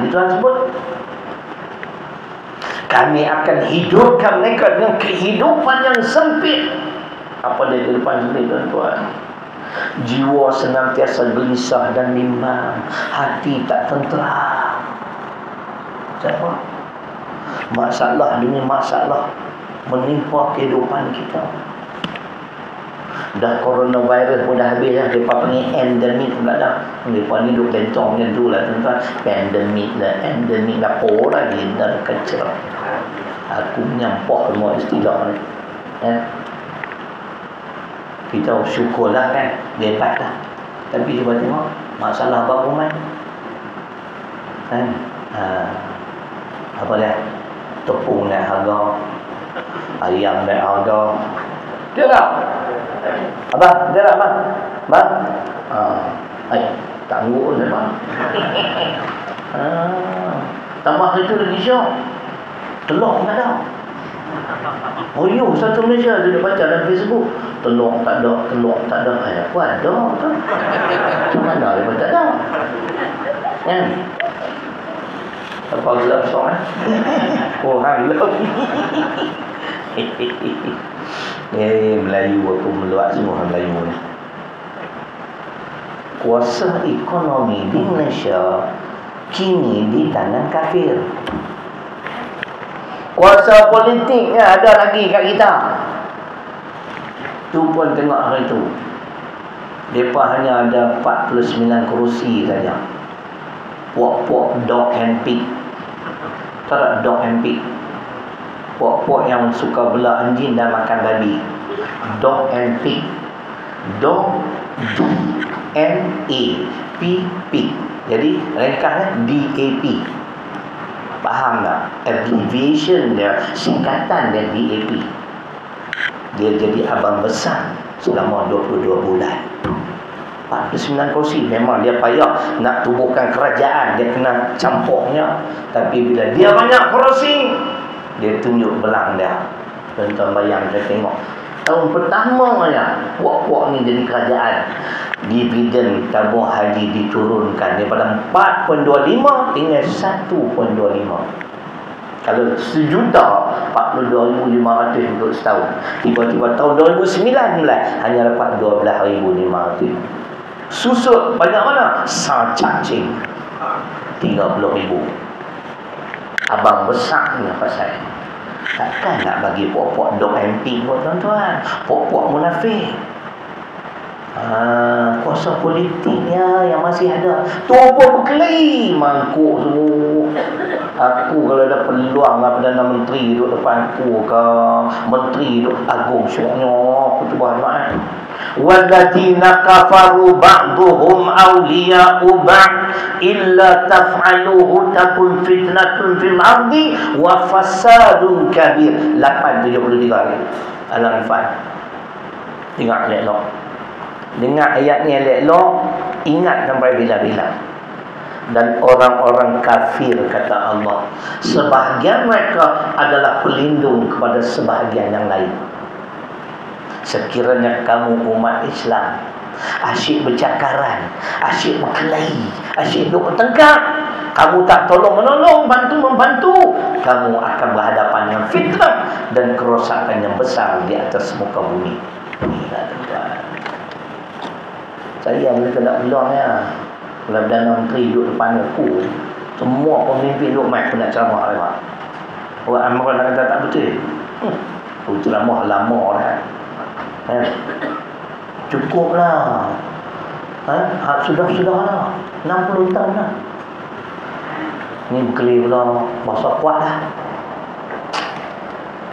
itu sebut, kami akan hidupkan mereka dengan kehidupan yang sempit. Apa dia kehidupan sempit, tuan-tuan? Jiwa senantiasa gelisah dan bimbang, hati tak tenteram. Siapa? Masalah demi masalah menimpa kehidupan kita. Dah coronavirus pun dah habis dah. Mereka panggil endemik pula dah. Mereka ni duk lencong macam tu lah, tuan-tuan. Pandemik lah, apa lagi dah kecil. Aku menyampah semua istilah ni. Kita syukurlah kan, bebas lah. Tapi cuba tengok masalah baru main kan. Apa dia? Tepung naik harga, ayam naik harga. Dia tak? Abang, dia tak bang? Bang? Tak ngurus dia bang. Tambah itu lagi syok. Telur tak ada. Oh yo, satu Malaysia dia baca dalam Facebook, telur tak ada. Apa ada tu? Macam mana dia baca tak? Kan? Apa gelap sok orang gelap. Melayu aku meluat semua orang Melayu ni. Kuasa ekonomi di Malaysia kini di tangan kafir. Kuasa politiknya ada lagi kat kita. Tu pun tengok hari tu. Mereka hanya ada 49 kerusi saja. Puak-puak dog and pig. Tahu tak dog and pig? Puak-puak yang suka belah anjing dan makan babi. Dog and pig. Dog, D-N-A, P-P. Jadi ringkasnya D-A-P. Faham tak? Abbreviation dia, singkatan dia DAP. Dia jadi abang besar selama 22 bulan. 49 kursi. Memang dia payah nak tubuhkan kerajaan, dia kena campurnya. Tapi bila dia banyak kursi, dia tunjuk belang dia. Tuan-tuan bayang, saya tengok tahun pertamanya puak-puak ni jadi kerajaan, dividen tabung haji diturunkan daripada 4.25 tinggal 1.25. Kalau sejuta 42,500 untuk setahun, tiba-tiba tahun 2019 hanya dapat 12,500. Susut banyak mana? Cacing 30,000. Abang besar ni apa saya? Takkan nak bagi puak-puak dog MP buat tuan-tuan. Puak-puak munafik. Kuasa politiknya yang masih ada. Tuan pun berkelahi. Mangkuk semua. Aku kalau ada peluang lah Perdana Menteri duduk depan aku ke, Menteri duduk agung syoknya, aku tu bahan. Walladzina kafaru ba'duhum awliya'u ba'd illa taf'aluhu takun fitnatun fil ardi wa fasadun kabir. 873 Al-Anfal. Ingat elok. Dengar ayat ni elok, ingat sampai bila-bila. Dan orang-orang kafir, kata Allah, sebahagian mereka adalah pelindung kepada sebahagian yang lain. Sekiranya kamu umat Islam asyik bercakaran, asyik berkelahi, asyik duk bertengkar, kamu tak tolong-menolong, bantu-membantu, kamu akan berhadapan dengan fitnah dan kerosakan yang besar di atas muka bumi. Inilah tuan-tuan. Saya boleh tak bilangnya. Kalau Perdana Menteri duduk depan aku, semua pemimpin duduk mic pun nak ceramah lewat. Orang Amran nak kata tak betul. Ceramah lama dah. Cukuplah. Sudah lah. 60 tahun lah. Ni berkeli pula. Masa kuat lah.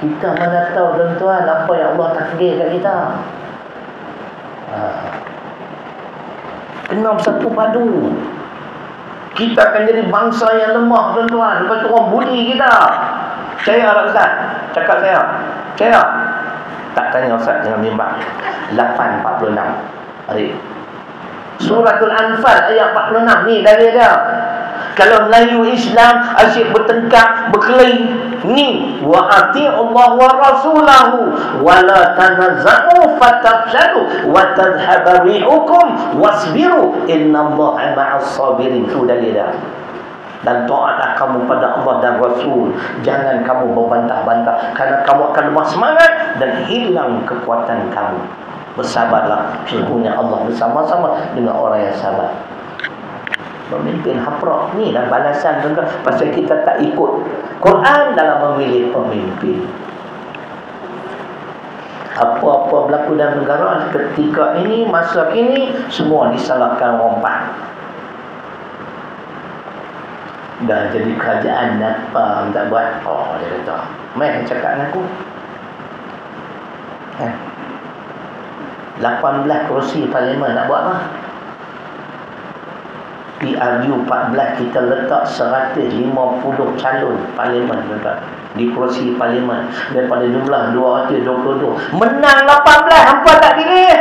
Kita mana tahu tuan-tuan apa yang Allah takdir kat kita. Kena bersatu padu. Kita akan jadi bangsa yang lemah tuan-tuan. Lepas tu orang bully kita. Percaya tak Ustaz? Cakap saya. Percaya? Tak tanya Ustaz dengan bimbang. 8.46 hari. Suratul Anfal ayat 46 ni dari dia. Kalau Melayu Islam asyik bertengkar, berkelahi, ni wa ati'u Allah wa rasulahu wa la tanazza'u fatafshalu wa tadhhaba rihukum wasbiru innallaha ma'as sabirin. Tu dari dia. Dan taatlah kamu pada Allah dan Rasul. Jangan kamu berbantah-bantah, kerana kamu akan lemah semangat dan hilang kekuatan kamu. Bersabarlah, sesungguhnya Allah bersama-sama dengan orang yang sabar. Pemimpin haprak ni lah balasan tuan-tuan, pasal kita tak ikut Quran dalam memilih pemimpin. Apa-apa berlaku dalam negara ketika ini, masa kini, semua disalahkan rompak. Dah jadi kerajaan apa tak buat. Oh, dia kata, mai cakap dengan aku. 18 kerusi parlimen nak buat apa? PRU 14 kita letak 150 calon parlimen tuan-tuan di kerusi parlimen daripada jumlah 222. Menang 18, hampa tak pilih.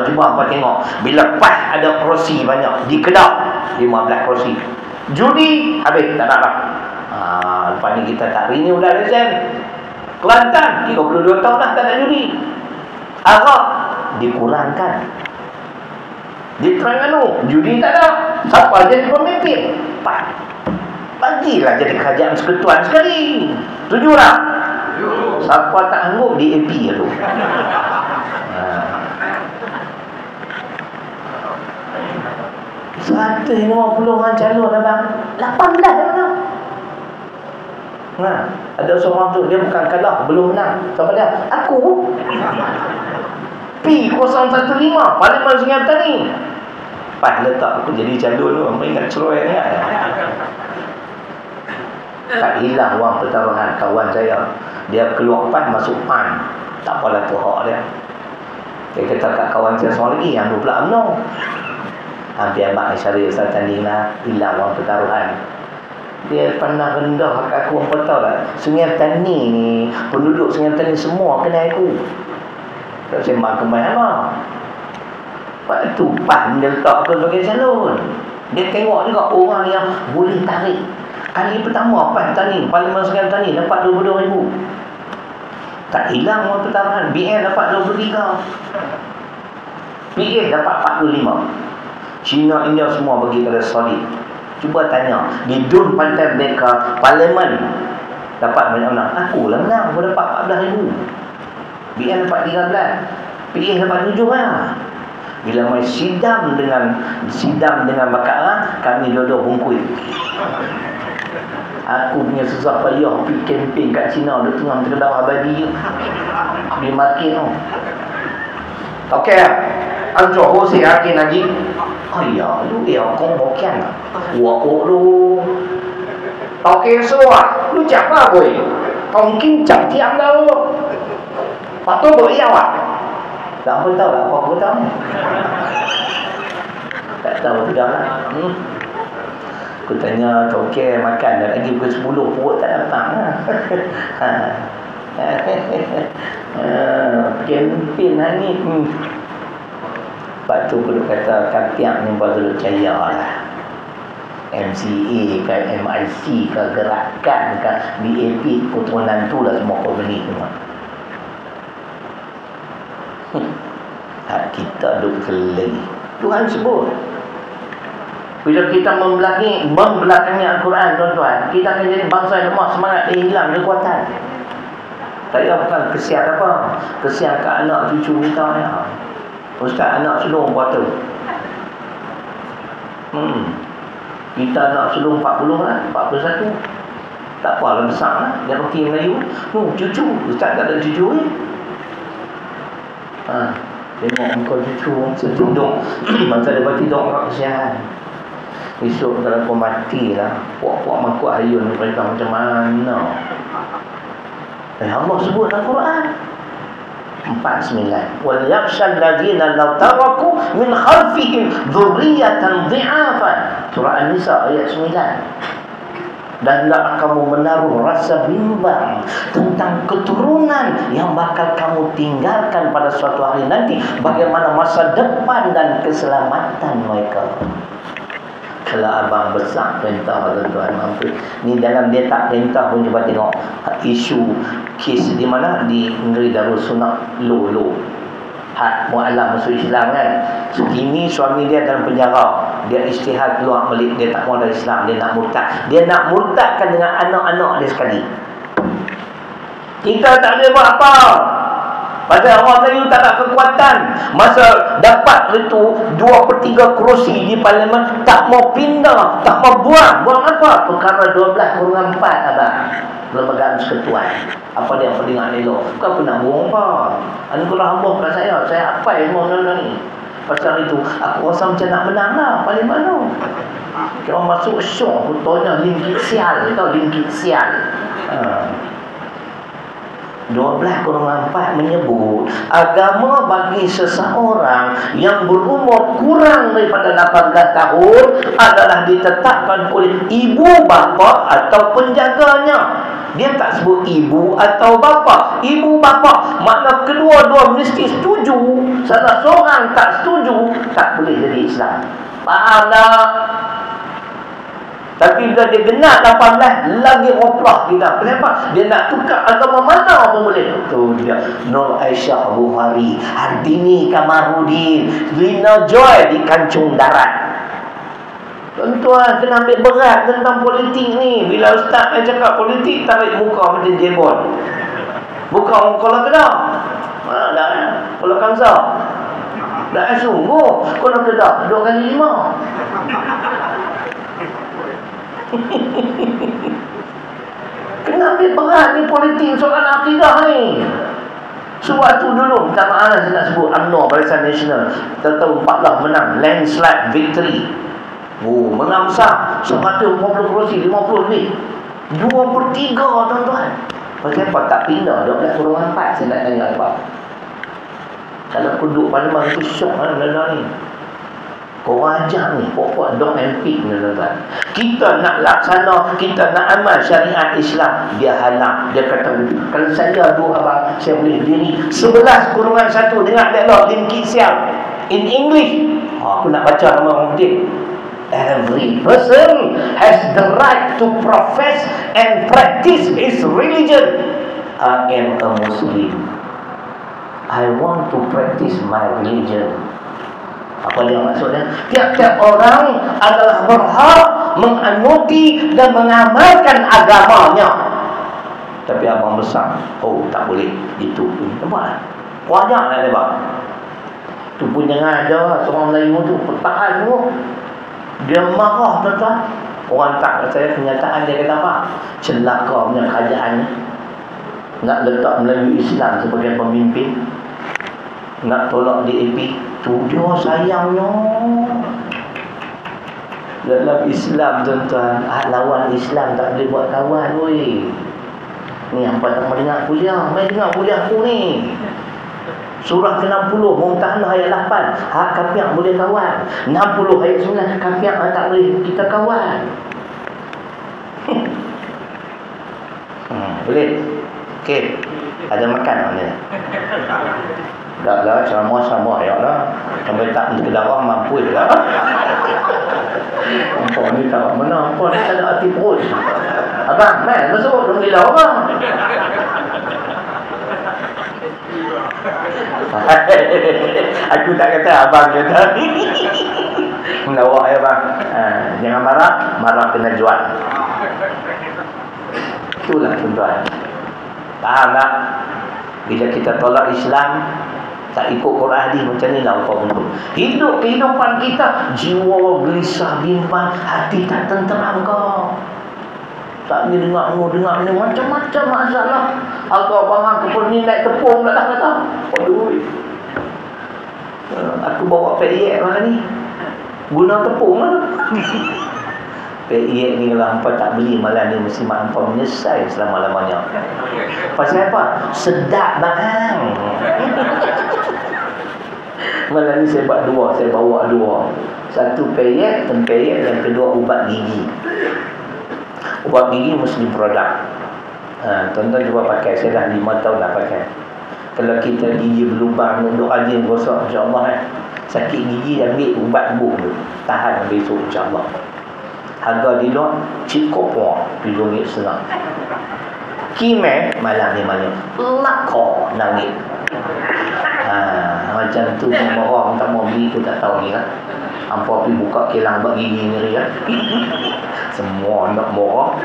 Cuba hampa tengok, bila PAS ada kerusi banyak di Kedah 15 kerusi. Judi habis tak nak lah. Lepas ni kita tak renew dah lesen. Kelantan 32 tahun dah tak nak judi. Arab dikurangkan. Di Terengganu judi tak ada. Siapa jadi pemimpin? Bagilah jadi kerajaan persekutuan sekali. Setuju tak? Siapa tak anggap di AP tu. 150 calon abang. 18 dah. Ada seorang tu, dia bukan kalah, belum menang. Siapa dia? Aku. P015 Parlimen Sungai Petani. Pas letak aku jadi calon tu, apa ingat ceroy ni kan? Tak hilang wang pertaruhan kawan saya. Dia keluar PAN masuk PAN. Tak apalah tu hak dia. Dia kata kat kawan saya seorang lagi yang 20 UMNO. Hampir abang Syarif Ustaz tanding lah, hilang wang pertaruhan. Dia pernah rendah kat aku, apa tahu tak? Sungai Tani ni, penduduk Sungai Tani semua kenal aku. Tak sembang kembali apa. Lepas tu PAN dia letak aku sebagai calon. Dia tengok juga orang yang boleh tarik. Kali pertama PAN Tani, Parlimen Sungai Tani dapat 22,000. Tak hilang orang pertaruhan. BN dapat 23. PA dapat 45. China, India semua bagi pada solid. Cuba tanya, di Dun Pantai Merdeka, Parlimen dapat banyak menang. Aku lah menang, aku dapat 14,000. BN dapat 13. PA dapat 7 lah. Bila mai sidang dengan Bakar, kami dua-dua bungkui. Aku punya susah payah pergi kempen kat China, dia tengah terkedar abadi dia makin tu. Okey, anjo Hosei Hakim lagi. Ayah, lu kong bokian. Wa lu. Okey semua, lu cakap boy. Tongking cak tiang dah lu. Patut boyau ah. Tak apa tahu lah, apa aku tahu ni. Tak tahu sudah lah. Aku tanya, okey makan dah lagi pukul 10, perut tak datang lah. Kempen hari ni. Lepas tu aku kata, katiak ni baru percaya lah. MCA ke MIC ke gerakan ke BAP keturunan tu lah semua kau beli semua. Hak kita duk kelai. Tuhan sebut. Bila kita membelakangi Al-Quran, tuan-tuan, kita akan jadi bangsa yang lemah semangat dan hilang kekuatan. Saya bukan kesian apa, kesian ke anak cucu kita ya. Ustaz anak sulung berapa? Kita anak sulung 40 lah, 41. Tak apalah besar lah, dia pakai Melayu. Cucu, Ustaz tak ada cucu ni. Tengok muka cucu setuduk. Masa dia bertidur kat kesian. Esok kalau kau mati lah, puak-puak mangkuk hayun mereka macam mana? Allah sebut dalam Quran 49. Wal yakhshal ladzina law taraku min khalfihim dzurriyyatan dhi'afan. Surah An-Nisa ayat 9. Dan hendaklah kamu menaruh rasa bimbang tentang keturunan yang bakal kamu tinggalkan pada suatu hari nanti, bagaimana masa depan dan keselamatan mereka. Kalau abang besar perintah tuan-tuan mampu. Ni dalam dia tak perintah pun, cuba tengok isu kes di mana di Negeri Darussunnah Lolo. Hak mu'alaf masuk Islam kan. So, kini suami dia dalam penjara. Dia istihad keluar balik, dia tak mahu dari Islam, dia nak murtad. Dia nak murtadkan dengan anak-anak dia sekali. Kita tak boleh buat apa. Pasal orang Melayu tak ada kekuatan. Masa dapat itu 2/3 kerusi di Parlimen, tak mau pindah, tak mau buang. Buang apa? Perkara 12/4 abang. Perlembagaan Persekutuan. Apa dia pendengar elok? Bukan aku nak buang apa. Anugerah Allah kat saya apa yang mau ni. Pasal itu aku rasa macam nak menang lah Parlimen tu. Kira masuk syok, aku tanya lingkit sial. Tahu lingkit sial? 12/4 menyebut agama bagi seseorang yang berumur kurang daripada 18 tahun adalah ditetapkan oleh ibu bapa atau penjaganya. Dia tak sebut ibu atau bapa. Ibu bapa makna kedua-dua mesti setuju. Salah seorang tak setuju, tak boleh jadi Islam. Faham tak? Tapi bila dia genap 18, lagi oplah kita. Kenapa? Dia nak tukar agama mana pun boleh. Tu dia. Nur Aisyah Bukhari, Hardini Kamarudin, Lina Joy di Kancung Darat. Tuan-tuan kena ambil berat tentang politik ni. Bila ustaz yang cakap politik, tarik muka macam jebol. Buka muka lah kedah. Dah kan? Kalau Kamsa. Dah sungguh. Kalau kedah 2x5. Kena ambil berat ni politik soalan akidah ni. Sewaktu dulu, minta maaf lah saya nak sebut UMNO, Barisan Nasional, tahun 14 menang, landslide victory. Oh, menang besar. Sebab 40 kerusi, 50 lebih. 2/3 tuan-tuan. Pasal apa tak pindah 12/4? Saya nak tanya apa? Kalau aku duduk parlimen itu syok lah benda ni. Korang ajar ni, pokok dog and pick ni tuan-tuan. Kita nak laksana, kita nak amal syariat Islam, dia halang. Dia kata, kalau saya dua abang, saya boleh berdiri 11/1 dengar dialog Lim Kit Siang in English. Aku nak baca nama orang penting. Every person has the right to profess and practice his religion. I am a Muslim. I want to practice my religion. Apa dia maksudnya? Tiap-tiap orang adalah berhak menganuti dan mengamalkan agamanya. Tapi abang besar, oh tak boleh. Itu pun nampak. Banyak nak lebar. Tu pun jangan ada seorang Melayu tu pertahan tu. Dia marah tuan-tuan. Orang tak kat saya kenyataan dia kata apa? Celaka punya kerajaan ni. Nak letak Melayu Islam sebagai pemimpin, nak tolak DAP. Tu dia sayangnya. Dalam Islam tuan-tuan, lawan Islam tak boleh buat kawan weh. Ni hampa tak mau dengar kuliah. Mai dengar kuliah aku ni. Surah ke-60 Mumtahanah ayat 8, hak kafir boleh kawan. 60 ayat 9, kafir tak boleh kita kawan. Boleh. Okey. Ada makan mana? Tak lah, sama-sama ya lah. Sampai tak untuk darah mampu je lah. Apa ni tak mana? Apa ni tak ada hati perut. Abang, man, masuk. Dong gila abang. Aku tak kata abang kata. Melawak ya bang. Jangan marah, marah kena jual. Itulah tuan-tuan. Faham tak? Bila kita tolak Islam, tak ikut Quran hadis, macam ni lah apa bentuk. Hidup kehidupan kita, jiwa gelisah bimbang, hati tak tenteram kau. Tak ni dengar ni macam-macam masalah. Agak barang kepun ni naik tepung dah kata. Aduh. Aku bawa PIE malam ni. Guna tepung lah. PIE ni kalau hampa tak beli malam ni, mesti mak hampa menyesal selama-lamanya. Pasal apa? Sedap bang. Malam ni saya bawa dua. Satu PIE, tempeyek, yang kedua ubat gigi. Ubat gigi Muslim produk. Tuan-tuan cuba pakai. Saya dah 5 tahun dah pakai. Kalau kita gigi berlubang, duduk rajin gosok, insyaAllah sakit gigi, ambil ubat buh tu, tahan besok insyaAllah. Harga dia cukup pun RM7.5. Kime malam ni malam lakor nangis. Macam tu pun orang tak mau beli tu tak tahu ni lah. Hampa pergi buka kilang buat gigi ni ya. Semua nak murah.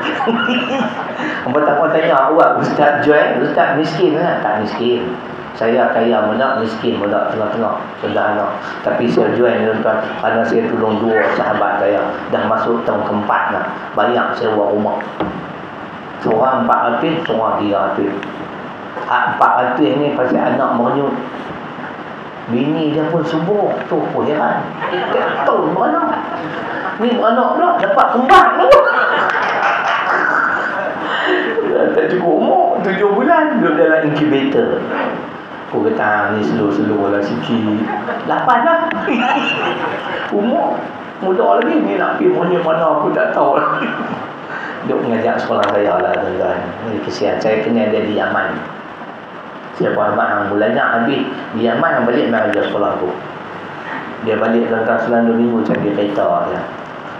Hampa tak mau tanya awak ustaz jual, ustaz miskin kan? Tak miskin. Saya kaya mana, miskin mana, tengah-tengah, sederhana. Tapi saya jual ni tuan, kerana saya tolong 2 sahabat saya. Dah masuk tahun ke-4 dah. Banyak sewa rumah. Seorang 400, seorang 300. 400 ni pasal anak merenyut. Bini dia pun subuh. Tu pun heran. Tahun mana? Ni anak pula dapat kembang tu. Tak cukup umur 7 bulan duduk dalam incubator. Aku kata ni slow-slow lah sikit. 8 lah. Umur muda lagi. Ni nak pergi mana aku tak tahu lah. Duk mengajar sekolah saya lah tuan-tuan. Ni kesian. Saya kena ada di Yaman. Siapa abang yang mulanya habis di Yaman yang balik nak ajar sekolah aku. Dia balik tentang selang 2 minggu cari kereta je.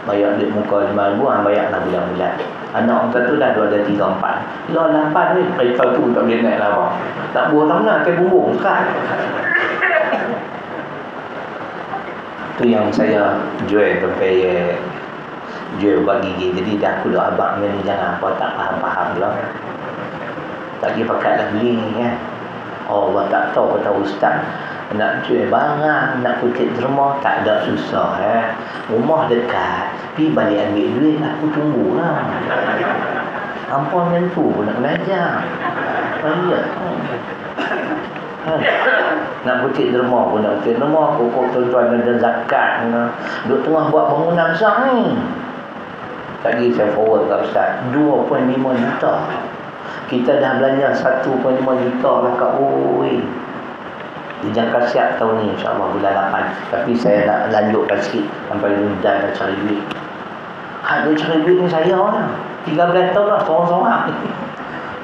Bayar duit muka 5,000, bayar 6 bulan-bulan. Anak orang tu dah ada 3-4. Lah 8 ni kereta tu tak boleh naik lama. Tak buah tak nak kayak bumbung kan. Tu yang saya jual sampai jual buat gigi. Jadi dah aku dah abang ni jangan apa tak faham-faham lah. Tak pergi pakat dah beli kan. Oh, Allah tak tahu kata ustaz. Nak jual barang, nak kutip derma, tak ada susah rumah dekat, pergi balik ambil duit, aku tunggulah. Ampun macam tu pun nak belajar. Nak kutip derma pun nak kutip derma. Pokok tuan-tuan ada zakat. Duk tengah buat bangunan besar ni. Tadi saya forward kat Ustaz, 2.5 juta. Kita dah belanja 1.5 juta lah kat Oi. Di jangka siap tahun ni, insyaAllah bulan 8. Tapi saya nak lanjutkan sikit sampai dah cari duit. Dia cari duit ni saya lah. 13 tahun lah, seorang-seorang.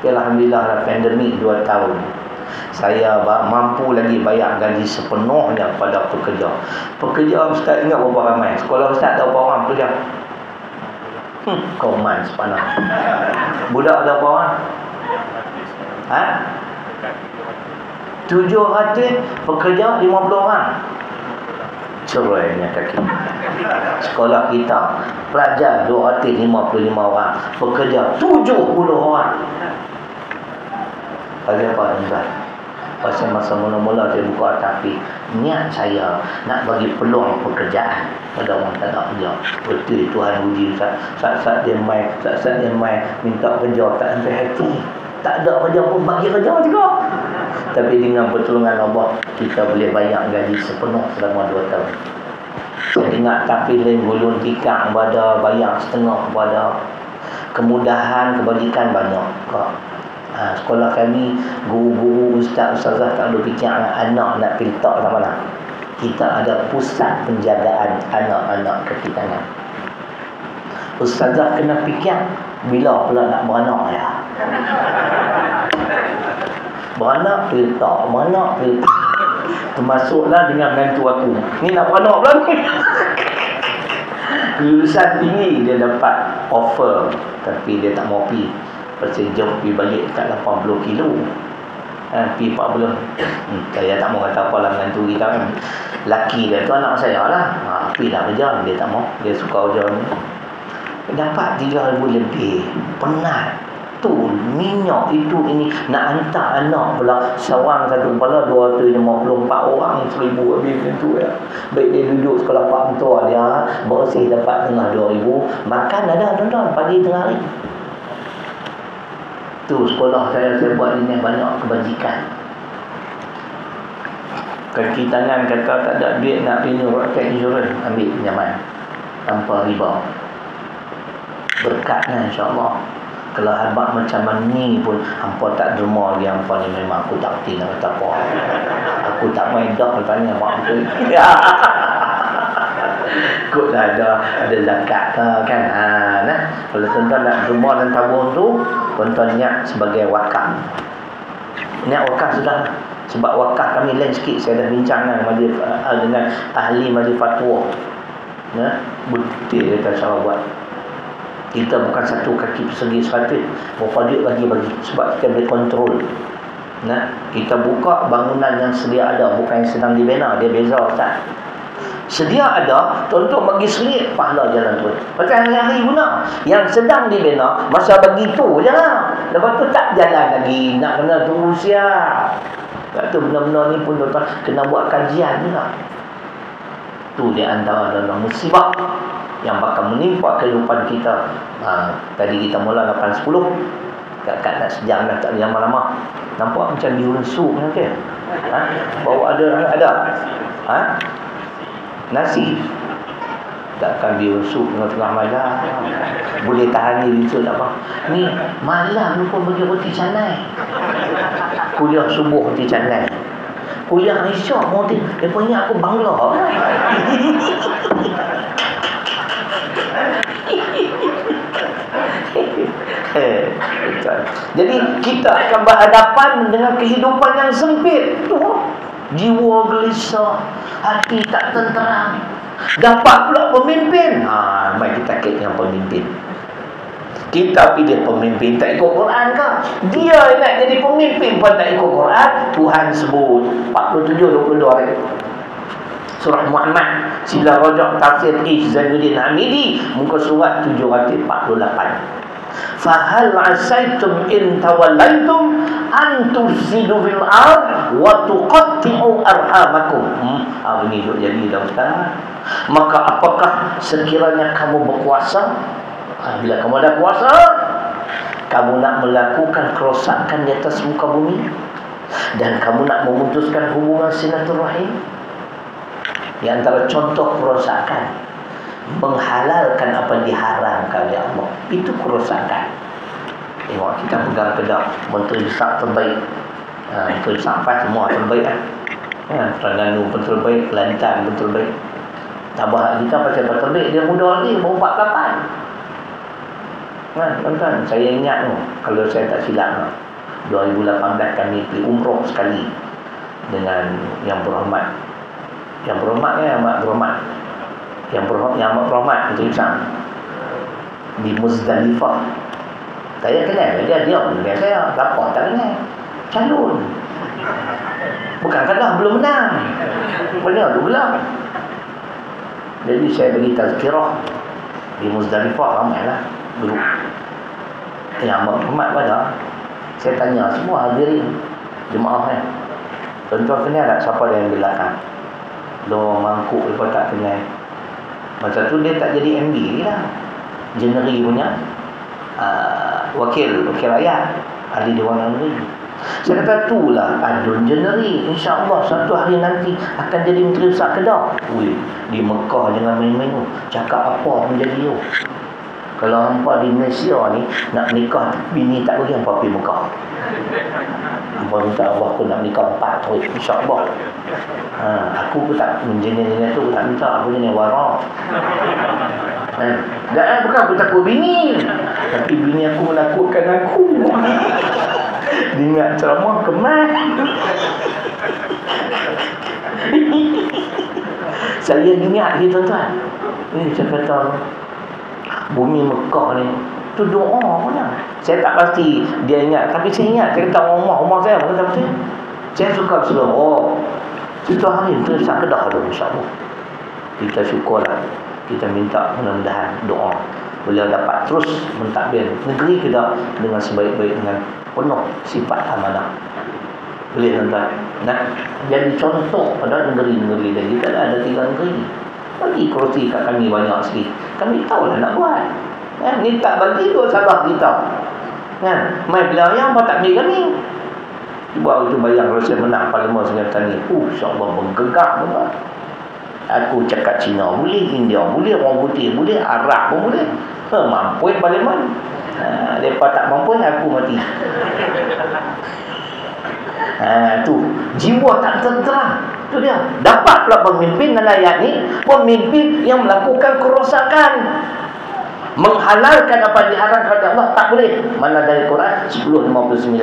Alhamdulillah lah, pandemik 2 tahun. Saya mampu lagi bayar gaji sepenuhnya pada pekerja. Pekerja Ustaz ingat berapa ramai? Sekolah Ustaz tahu berapa orang pekerja? Kau man sepanah. Budak ada berapa orang? 700, pekerja 50 orang. Cerainya kaki. Sekolah kita pelajar 255 orang, pekerja 70 orang. Pasal apa tuan? Pasal masa mula-mula saya buka tapi niat saya nak bagi peluang pekerjaan pada orang tak ada kerja. Betul Tuhan uji saat-saat dia main, saat-saat dia main minta kerja tak sampai hati. Tak ada kerja pun bagi kerja juga. Tapi dengan pertolongan Allah kita boleh bayar gaji sepenuh selama 2 tahun. Saya ingat tapi lain gulung tikar pada bayar setengah pada kemudahan kebajikan banyak. Sekolah kami guru-guru ustazah tak ada fikir anak nak piltak sama mana. Kita ada pusat penjagaan anak-anak ketikangan. Ustazah kena fikir bila pula nak beranak ya. Beranak piltak, beranak piltak. Termasuklah dengan menantu aku. Ni nak beranak pula ni. Lulusan tinggi dia dapat offer tapi dia tak mau pergi. Pasal jauh pergi balik dekat 80 kilo. Pergi 40. Saya tak mau kata apalah menantu kita kan. Laki dia tu anak saya lah. Pergi dah kerja. Dia tak mau. Dia suka kerja ni. Dapat 3,000 lebih. Penat. Tu minyak itu ini nak hantar anak pula seorang satu kepala 254 orang 1,000 habis macam tu ya. Baik dia duduk sekolah pak mentua dia bersih dapat tengah 2,000, makan ada tuan-tuan pagi tengah hari. Tu sekolah saya buat ini banyak kebajikan. Kaki tangan kata tak ada duit nak renew rocket insurance, ambil pinjaman tanpa riba. Berkatnya insya-Allah. Kalau habaq macam ni pun hampa tak derma lagi hampa ni memang aku tak kerti nak kata apa. Aku tak main dah tanya mak aku. Kut dah ada zakat kan. Nah, kalau tuan-tuan nak derma dan tabung tu, tuan-tuan niat sebagai wakaf. Niat wakaf sudah. Sebab wakaf kami lain sikit, saya dah bincang dengan ahli majlis fatwa. Ya, betul dia cara buat. Kita bukan satu kaki persegi 100, berapa duit bagi sebab kita boleh kontrol. Nah, kita buka bangunan yang sedia ada, bukan yang sedang dibina, dia beza tak. Sedia ada, tuan-tuan bagi selit pahala jalan terus. Pasal hari-hari guna. Yang sedang dibina, masa bagi tu je lah. Lepas tu tak jalan lagi, nak kena tunggu siap. Tak tu benda-benda ni pun tuan-tuan kena buat kajian juga. Tu di antara dalam musibah yang bakal menimpa kehidupan kita. Tadi kita mula 8.10, kat nak sejam dah, tak lama-lama. Nampak macam bihun sup nanti. Bawa ada. Nasi. Takkan bihun sup tengah-tengah malam. Boleh tahan ni bisul tak apa. Ni malam ni pun bagi roti canai. Kuliah subuh roti canai. Kuliah isyak roti. Dia punya aku bangla. Jadi kita akan berhadapan dengan kehidupan yang sempit. Jiwa gelisah, hati tak tenteram. Dapat pula pemimpin. Mari kita kait dengan pemimpin. Kita pilih pemimpin tak ikut Quran ke? Dia nak jadi pemimpin pun tak ikut Quran. Tuhan sebut 47-22 ayat. Surah Muhammad, Sila Rajak Tafsir Zainuddin Hamidi, muka surat 748. Fahal asaitum in tawallaitum an tufsidu fil ard wa tuqatti'u arhamakum. Ini duk jadi dah Ustaz. Maka apakah sekiranya kamu berkuasa, bila kamu ada kuasa, kamu nak melakukan kerosakan di atas muka bumi dan kamu nak memutuskan hubungan silaturahim. Di antara contoh kerosakan, menghalalkan apa diharamkan oleh Allah, itu kerosakan. Tengok kita pegang kedah menteri besar terbaik, menteri sampah semua terbaik kan. Terengganu pun terbaik, Kelantan pun terbaik. Tambah kita pasal terbaik, dia muda lagi, baru 48. Tuan-tuan, saya ingat tu, kalau saya tak silap 2018 kami pergi umrah sekali dengan yang berhormat. Yang berhormat kan, amat berhormat. Yang berhormat Menteri Besar di Muzdalifah. Saya kenal dia dengan saya. Lapor tak kenal. Calon. Bukan kalah, belum menang. Benar tu belah. Jadi saya bagi tazkirah di Muzdalifah, ramailah grup. Yang berhormat pada. Saya tanya semua hadirin jemaah kan. Tuan-tuan kenal tak siapa yang belakang? Lo mangkuk lepas tak kenal. Masa tu dia tak jadi MD lah. Jeneri punya wakil rakyat, ahli Dewan Negeri. Saya kata itulah adun jeneri. InsyaAllah satu hari nanti akan jadi Menteri Besar Kedah. Di Mekah jangan main-main tu. Cakap apa pun jadi tu. Kalau hampa di Malaysia ni nak nikah bini tak bagi, hampa pergi Mekah. Hampa minta Allah aku nak nikah 4 tu, insyaAllah. Aku pun tak jenis-jenis tu, aku tak minta. Aku jenis warak. Bukan aku takut bini, tapi bini aku menakutkan aku. Dia ingat ceramah kemas. Saya ingat dia tuan-tuan. Saya kata bumi Mekah ni tu doa pun lah. Saya tak pasti dia ingat, tapi saya ingat. Saya kata rumah saya pun kata betul. Saya suka berdoa. Itu hari tu saya Kedah tu, insyaAllah. Kita syukurlah. Kita minta mudah-mudahan doa beliau dapat terus mentadbir negeri Kedah dengan sebaik-baik, dengan penuh sifat amanah. Boleh tuan-tuan. Jadi contoh pada negeri-negeri dan kita ada 3 negeri. Bagi kerusi kat kami banyak sikit. Kami tahulah nak buat. Ni tak bagi tu salah kita. Mai bila yang apa tak bagi kami. Cuba itu bayang kalau saya menang Parlimen Sengketa ni. InsyaAllah bergegak pun. Aku cakap Cina boleh, India boleh, orang putih boleh, Arab pun boleh. Mampu Parlimen. Mereka tak mampu, aku mati. Tu jiwa tak terang. Tu dia. Dapat pula pemimpin dalam ayat ni, pemimpin yang melakukan kerosakan, menghalalkan apa diharamkan oleh Allah, tak boleh. Mana dari Quran 10:59.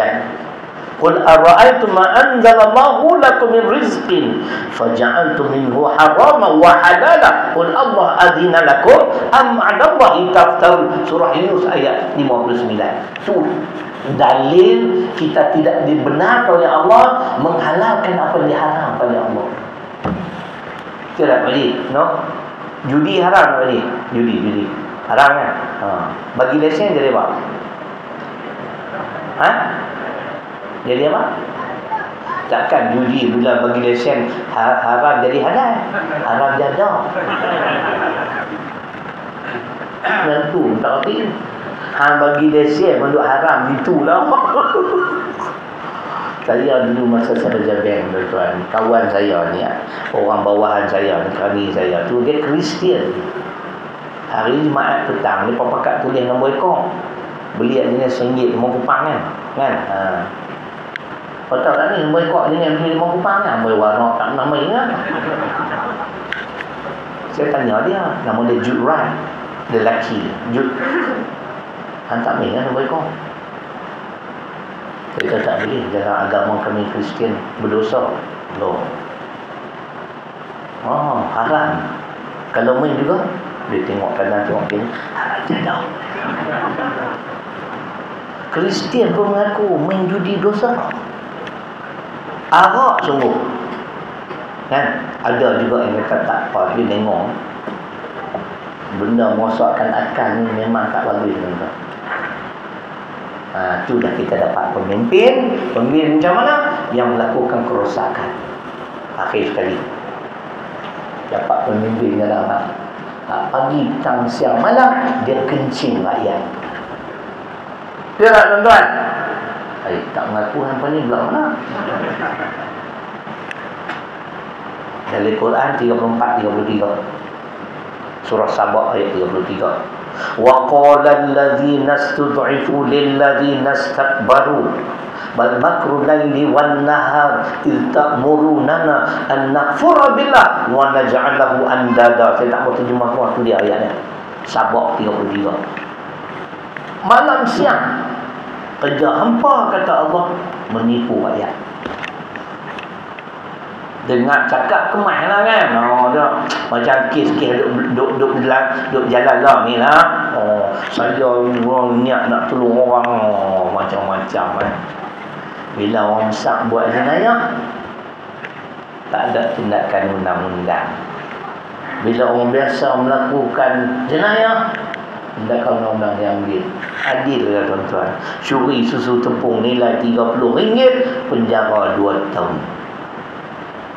Qul ara'aytum ma anzalallahu lakum min rizqin faja'altum minhu haraman wa halala qul Allah adina lakum am 'ala Allahi taftarun. Surah Yunus ayat 59. Tu dalil kita tidak dibenarkan oleh Allah menghalalkan apa yang diharamkan oleh Allah. Tidak boleh, no? Judi haram tak boleh? Judi haram kan? Bagi lesen jadi apa? Jadi apa? Takkan judi bila bagi lesen haram jadi halal. Haram jada. Tentu tak reti. Hang bagi lesen untuk haram itulah. Saya dulu masa saya berjabat tuan, kawan saya ni, orang bawahan saya, kami saya tu dia Kristian. Hari Jumaat petang dia pakat tulis nombor ekor. Beli jenis RM1 5 kupang kan? Kau tahu tak ni nombor ekor jenis RM5 kupang kan? Nombor warna tak nama ingat. Saya tanya dia, nama dia Jude Wright. Dia lelaki Jude. Hantar main kan nombor ekor. Kita tak boleh dalam agama kami Kristian berdosa. Loh. Haram. Kalau main juga dia tengok kanan tengok kiri, haram jada. Kristian pun mengaku main judi dosa. Arak sungguh. Kan? Ada juga yang kata tak apa, dia tengok benda merosakkan akal ni memang tak bagus tuan-tuan. Tu dah kita dapat pemimpin macam mana yang melakukan kerosakan. Akhir sekali dapat pemimpin dalam pagi, petang, siang, malam dia kencing rakyat. Dia tak tuan-tuan? Tak mengaku hampa ni belah mana? Dari Quran 34-33. Surah Sabah ayat 33. Wa qala allazina istud'ifu lil ladzina istakbaru bal makru laili wan nahar id ta'murunana an nakfura billah wa naj'alahu andada. Saya tak mau terjemah tu dia ayatnya. Sabah 33. Malam siang kerja hampa, kata Allah, menipu rakyat. Dengar cakap kemah lah kan. Macam kes-kes duk jalan lah ni lah. Saya orang niat nak tolong orang. Macam-macam kan. Bila orang besar buat jenayah, tak ada tindakan undang-undang. Bila orang biasa melakukan jenayah, tindakan undang-undang diambil. Adil lah tuan-tuan. Curi susu tepung nilai RM30, penjara 2 tahun.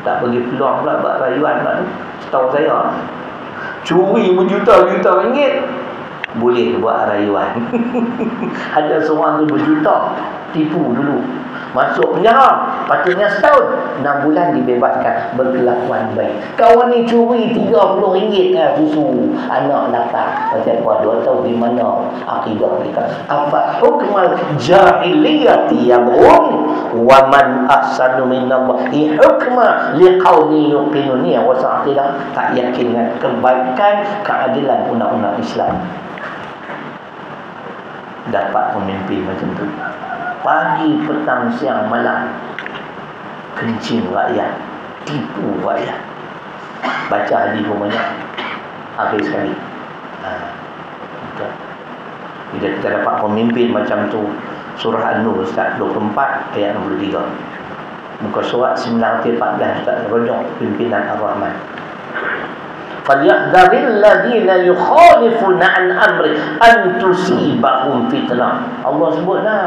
Tak bagi peluang pula buat rayuan pula tu. Setahu saya, curi berjuta-juta ringgit, boleh buat rayuan. Ada seorang tu berjuta, tipu dulu, masuk penjara, patutnya setahun, 6 bulan dibebaskan, berkelakuan baik. Kawan ni curi RM30 susu anak lapar. Macam apa 2 tahun, di mana akidah kita? Apa hukmal jahiliyati yabghun wa man ahsanu minallahi hukma liqaumin yuqinun. Ni wasat akidah, tak yakin dengan kebaikan, keadilan undang-undang Islam. Dapat pemimpin macam tu, pagi, petang, siang, malam kencing rakyat, tipu rakyat. Baca hadis pun banyak, akhir sekali. Bila kita dapat pemimpin macam tu, surah An-Nur Ustaz 24 ayat 63, muka surat 914 Ustaz, rojok pimpinan Ar-Rahman. فَلْيَحْذَرِ الَّذِينَ يُخَالِفُونَ عَنْ أَمْرِهِ أَنْ تُصِيبَهُمْ فِتْنَةٌ. Allah sebutlah,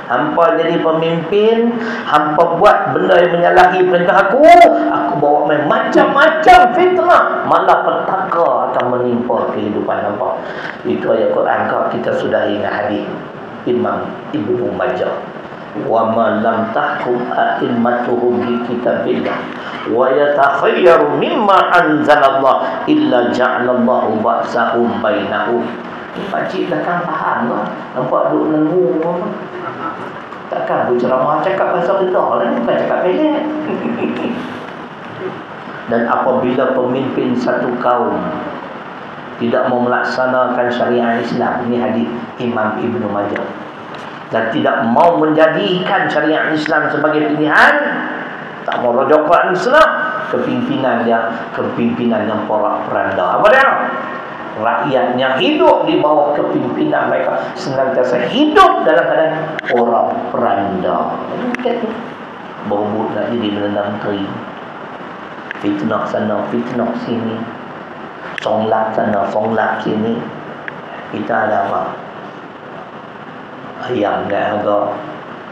hampa jadi pemimpin, hampa buat benda yang menyalahi perintah aku bawa main macam-macam fitnah, malah petaka akan menimpa kehidupan hampa. Itu ayat Quran. Kita sudah ingat hadis Imam Ibnu Majah, wa ma lam tahkum a'immatuhum bi kitabillah wa yatakhayyaru mimma anzalallah illa ja'alallahu ba'sahum bainahum. Pakcik takkan faham lah, nampak duk lengur apa. Takkan berceramah cakap bahasa rendah lah, ni bukan cakap pendek. Dan apabila pemimpin satu kaum tidak mau melaksanakan syariat Islam, ini hadis Imam Ibnu Majah, dan tidak mau menjadikan syariat Islam sebagai pilihan, tak mau rujuk Quran Islam, kepimpinan yang porak-poranda. Apa dia? Rakyatnya hidup di bawah kepimpinan mereka senantiasa hidup dalam keadaan porak-poranda. Berebut nak jadi Perdana Menteri, fitnah sana, fitnah sini, songlap sana, songlap sini. Kita ada apa? Ayam naik harga,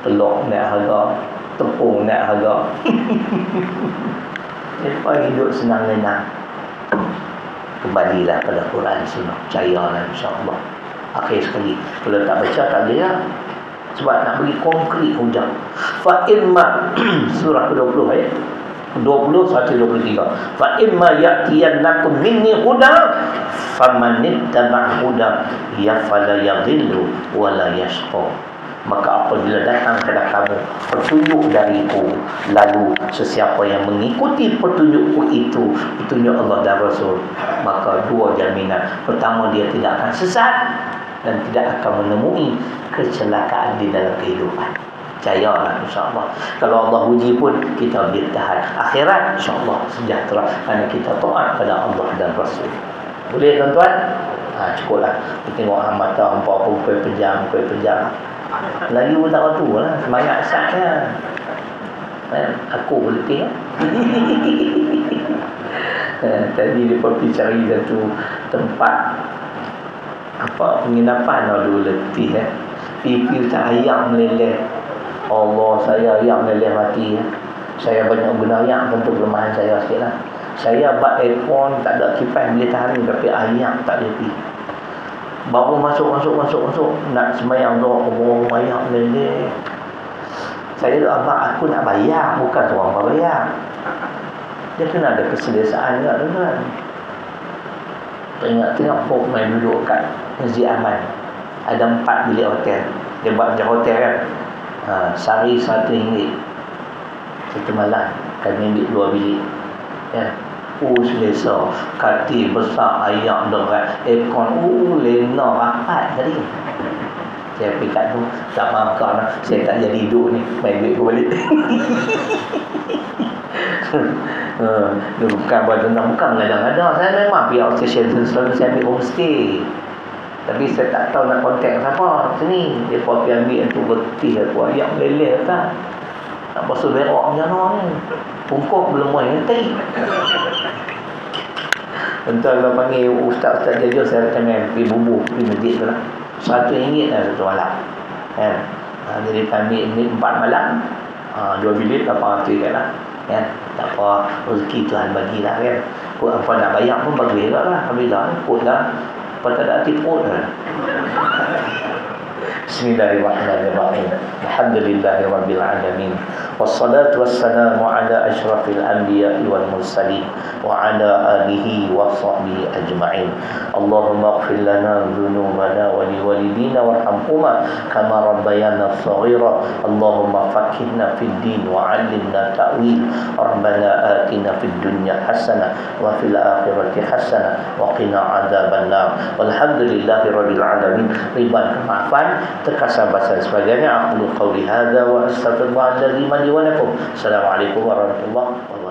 telur naik harga, tepung naik harga. Lepas hidup senang lenang. Kembalilah pada Quran Sunnah, percayalah insya-Allah. Akhir sekali, kalau tak baca tak boleh lah. Sebab nak bagi konkret hujah. Fa imma surah ke-20 ayat 20-23. Fa imma ya'tiyannakum minni huda faman ittaba'a huda ya fala yadhillu wa la yashqa. Maka apabila datang kepada kamu petunjuk dariku, lalu sesiapa yang mengikuti petunjukku itu, petunjuk Allah dan Rasul, maka 2 jaminan. Pertama, dia tidak akan sesat dan tidak akan menemui kecelakaan di dalam kehidupan. Percayalah insya-Allah. Kalau Allah uji pun kita boleh tahan. Akhirat insya-Allah sejahtera kerana kita taat pada Allah dan Rasul. Boleh tuan-tuan? Cukuplah. Kita tengok mata hampa kuih pejam. Lagi pun tak waktu lah. Semangat sahnya. Aku boleh tengok. Tadi dia pergi cari satu tempat penginapan. Aduh letih pipi tak ayam meleleh. Allah, saya ayam meleleh mati. Saya banyak guna ayam untuk kelemahan saya sikit lah. Saya buat aircon, tak ada kipas boleh tahan, tapi ayam tak boleh pergi. Baru masuk. Nak sembahyang tu, orang banyak leleh. Saya tu, abang, aku nak bayar, bukan orang bayar. Dia kena ada keselesaan juga, tuan-tuan. Tengok pok main duduk kat Masjid Aman. Ada 4 bilik hotel. Dia buat macam hotel kan. Sehari RM1 satu malam. Kami ambil 2 bilik. Ya. Selesa. Katil besar, ayak derat, aircon, lena rapat tadi. Saya pergi kat tu, tak makan lah. Saya tak jadi duduk ni. Main duit aku balik. Bukan buat tentang, bukan mengadang-adang. Saya memang pihak station selalu saya ambil homestay. Tapi saya tak tahu nak kontak siapa sini. Dia pun pergi ambil tu betih aku ayak meleleh tak. Nak basuh berak macam mana ni. Pungkuk belum main nanti. Entah kalau panggil ustaz-ustaz jaga, saya akan pergi bubuh pergi masjid tu lah. RM100 lah satu malam kan. Jadi kami ni 4 malam, 2 bilik RM800 kan lah kan. Tak apa, rezeki Tuhan bagilah kan. Kau apa nak bayar pun bagi juga lah. Alhamdulillah, kot lah. Apa tak ada hati kot lah. Bismillahirrahmanirrahim. Alhamdulillahirabbil alamin. Wassalatu wassalamu ala asyrafil anbiya'i wal mursalin wa ala alihi wa sahbihi ajma'in. Allahumma ighfir lana dhunubana wa liwalidina warhamhuma kama rabbayana shaghira. Allahumma faqihna fid din wa 'allimna ta'wil. Rabbana atina fid dunya hasanah wa fil akhirati hasanah wa qina 'adzaban nar. Walhamdulillahirabbil alamin. Riban kemaafan, terkasar-basar sebagainya. Aku qawli hadza wa astaghfirullah alladzi li wa lakum. Assalamualaikum warahmatullahi wabarakatuh.